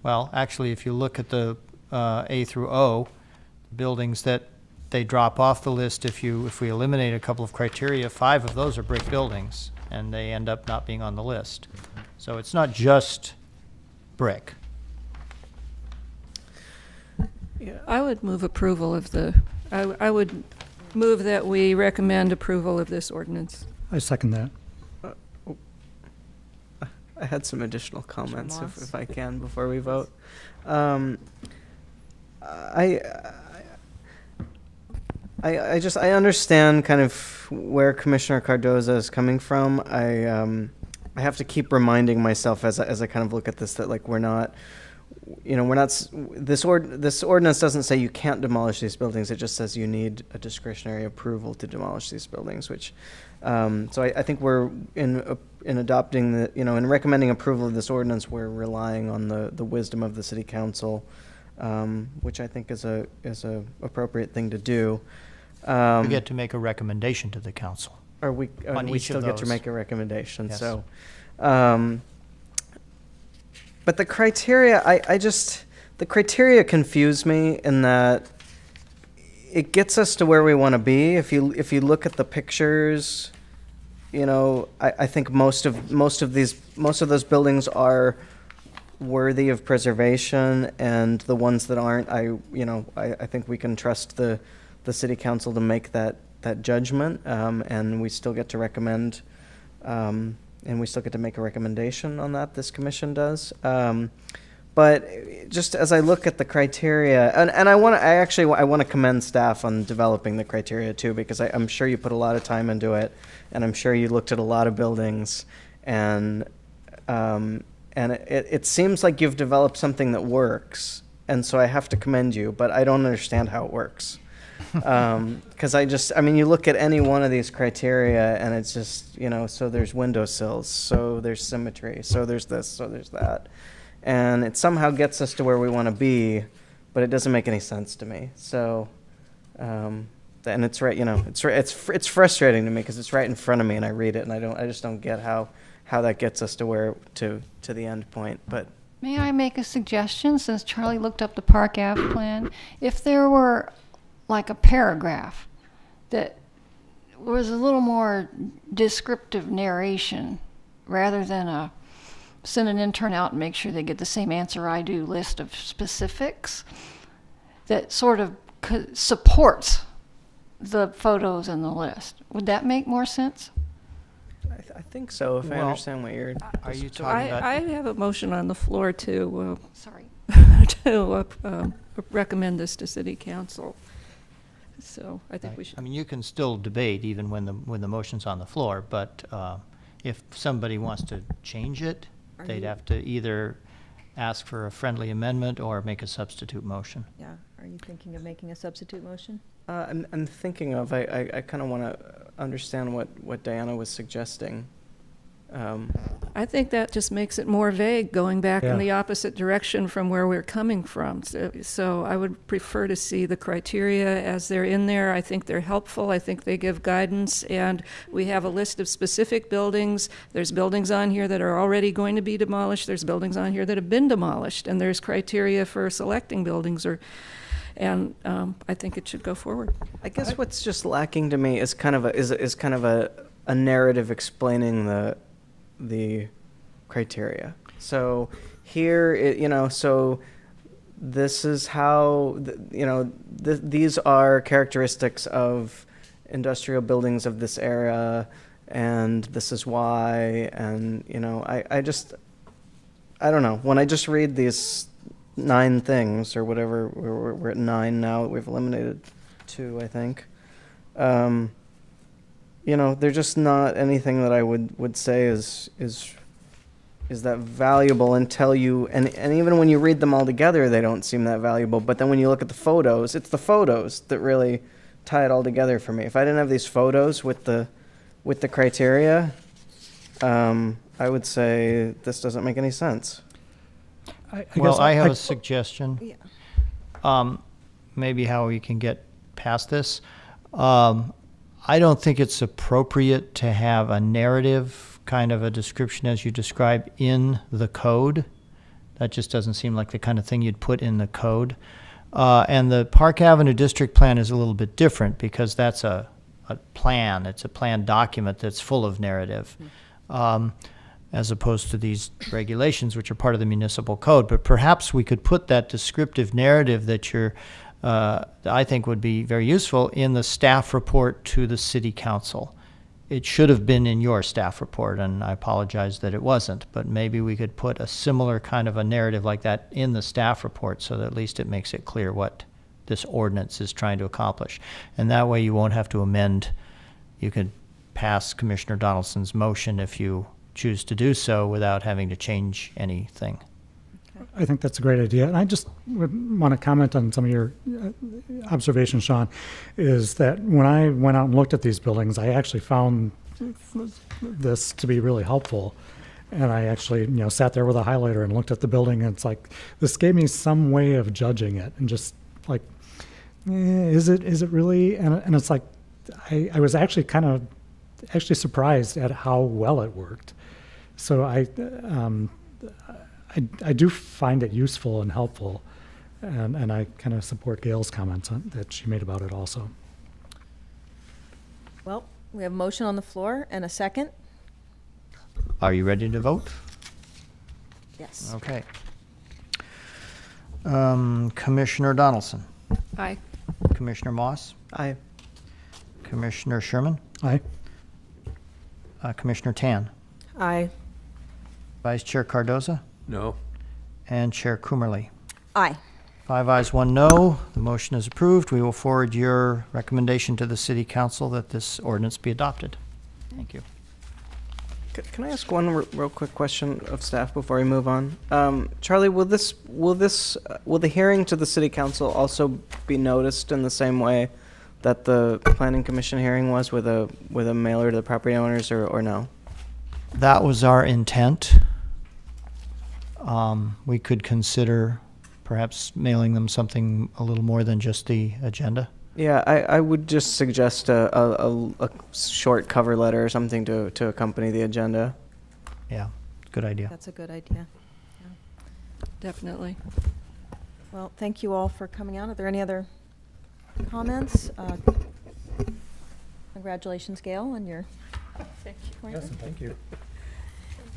actually, if you look at the A through O, buildings that they drop off the list, if we eliminate a couple of criteria, 5 of those are brick buildings, and they end up not being on the list. So it's not just brick. I would move approval of I would move that we recommend approval of this ordinance. I second that. I had some additional comments, if I can, before we vote. I understand kind of where Commissioner Cardoza is coming from. I have to keep reminding myself as I kind of look at this that this ordinance doesn't say you can't demolish these buildings. It just says you need a discretionary approval to demolish these buildings, which, so I think we're in adopting in recommending approval of this ordinance, we're relying on the wisdom of the city council, which I think is a appropriate thing to do. We get to make a recommendation to the council. We still get to make a recommendation. Yes. So, but the criteria, the criteria confuse me in that it gets us to where we want to be. If you look at the pictures, I think most of those buildings are worthy of preservation, and the ones that aren't, I think we can trust the city council to make that judgment, and we still get to recommend. And we still get to make a recommendation on that. This commission does. But just as I look at the criteria, and I want to commend staff on developing the criteria too, because I'm sure you put a lot of time into it, and I'm sure you looked at a lot of buildings, and and it seems like you've developed something that works, and so I have to commend you, but I don't understand how it works. Because I mean, you look at any one of these criteria, and it's just, you know, so there's windowsills, so there's symmetry, so there's this, so there's that. And it somehow gets us to where we want to be, but it doesn't make any sense to me. So, and it's right, you know, it's frustrating to me because it's right in front of me, and I read it, and I just don't get how that gets us to where to the end point. But May I make a suggestion, since Charlie looked up the Park Ave plan? If there were like a paragraph that was a little more descriptive narration rather than a send an intern out and make sure they get the same answer I do list of specifics that sort of supports the photos and the list. Would that make more sense? I think so, if I understand what you're... Are you talking about... I have a motion on the floor to, Sorry. to recommend this to City Council. So I think we should. I mean, you can still debate even when the motion's on the floor, but if somebody wants to change it, they'd have to either ask for a friendly amendment or make a substitute motion. Yeah. Are you thinking of making a substitute motion? I'm thinking of, I kind of want to understand what Diana was suggesting. I think that just makes it more vague, going back in Yeah. the opposite direction from where we're coming from. So I would prefer to see the criteria as they're in there. I think they're helpful. I think they give guidance, and we have a list of specific buildings. There's buildings on here that are already going to be demolished. There's buildings on here that have been demolished, and there's criteria for selecting buildings and I think it should go forward. I guess what's just lacking to me is kind of a narrative explaining the criteria. So here, so this is how, these are characteristics of industrial buildings of this era, and this is why, and, I don't know. When I just read these 9 things or whatever, we're at 9 now, we've eliminated 2, I think. They're just not anything that I would say is that valuable until you, and even when you read them all together, they don't seem that valuable. But then when you look at the photos, it's the photos that really tie it all together for me. If I didn't have these photos with the criteria, I would say this doesn't make any sense. I have a suggestion. Yeah. Maybe how we can get past this. I don't think it's appropriate to have a narrative, kind of a description as you describe in the code. That just doesn't seem like the kind of thing you'd put in the code. And the Park Avenue District Plan is a little bit different because that's a plan. It's a plan document that's full of narrative. As opposed to these regulations, which are part of the municipal code. But perhaps we could put that descriptive narrative that I think would be very useful in the staff report to the City Council. It should have been in your staff report, and I apologize that it wasn't, but maybe we could put a similar kind of a narrative like that in the staff report so that at least it makes it clear what this ordinance is trying to accomplish. And that way you won't have to amend. You could pass Commissioner Donaldson's motion if you choose to do so without having to change anything. I think that's a great idea. And I just would want to comment on some of your observations, Sean, is that when I went out and looked at these buildings, I actually found this to be really helpful. And I actually, sat there with a highlighter and looked at the building, and it's like, this gave me some way of judging it and just like, is it really? And it's like, I was actually actually surprised at how well it worked. So I do find it useful and helpful, and I kind of support Gail's comments that she made about it also. Well, we have a motion on the floor and a second. Are you ready to vote? Yes. Okay. Commissioner Donaldson. Aye. Commissioner Moss. Aye. Commissioner Sherman. Aye. Commissioner Tan. Aye. Vice Chair Cardoza. No. And Chair Coomerly. Aye. 5 ayes, 1 no. The motion is approved. We will forward your recommendation to the City Council that this ordinance be adopted. Thank you. Can I ask one real quick question of staff before we move on? Charlie, will the hearing to the city council also be noticed in the same way that the planning commission hearing was, with a mailer to the property owners, or no? That was our intent. We could consider perhaps mailing them something a little more than just the agenda. Yeah, I would just suggest a short cover letter or something to accompany the agenda. Yeah, good idea. That's a good idea. Definitely. Well, thank you all for coming out. Are there any other comments? Congratulations, Gail, on your appointment. Yes, and thank you.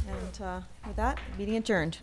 And with that, meeting adjourned.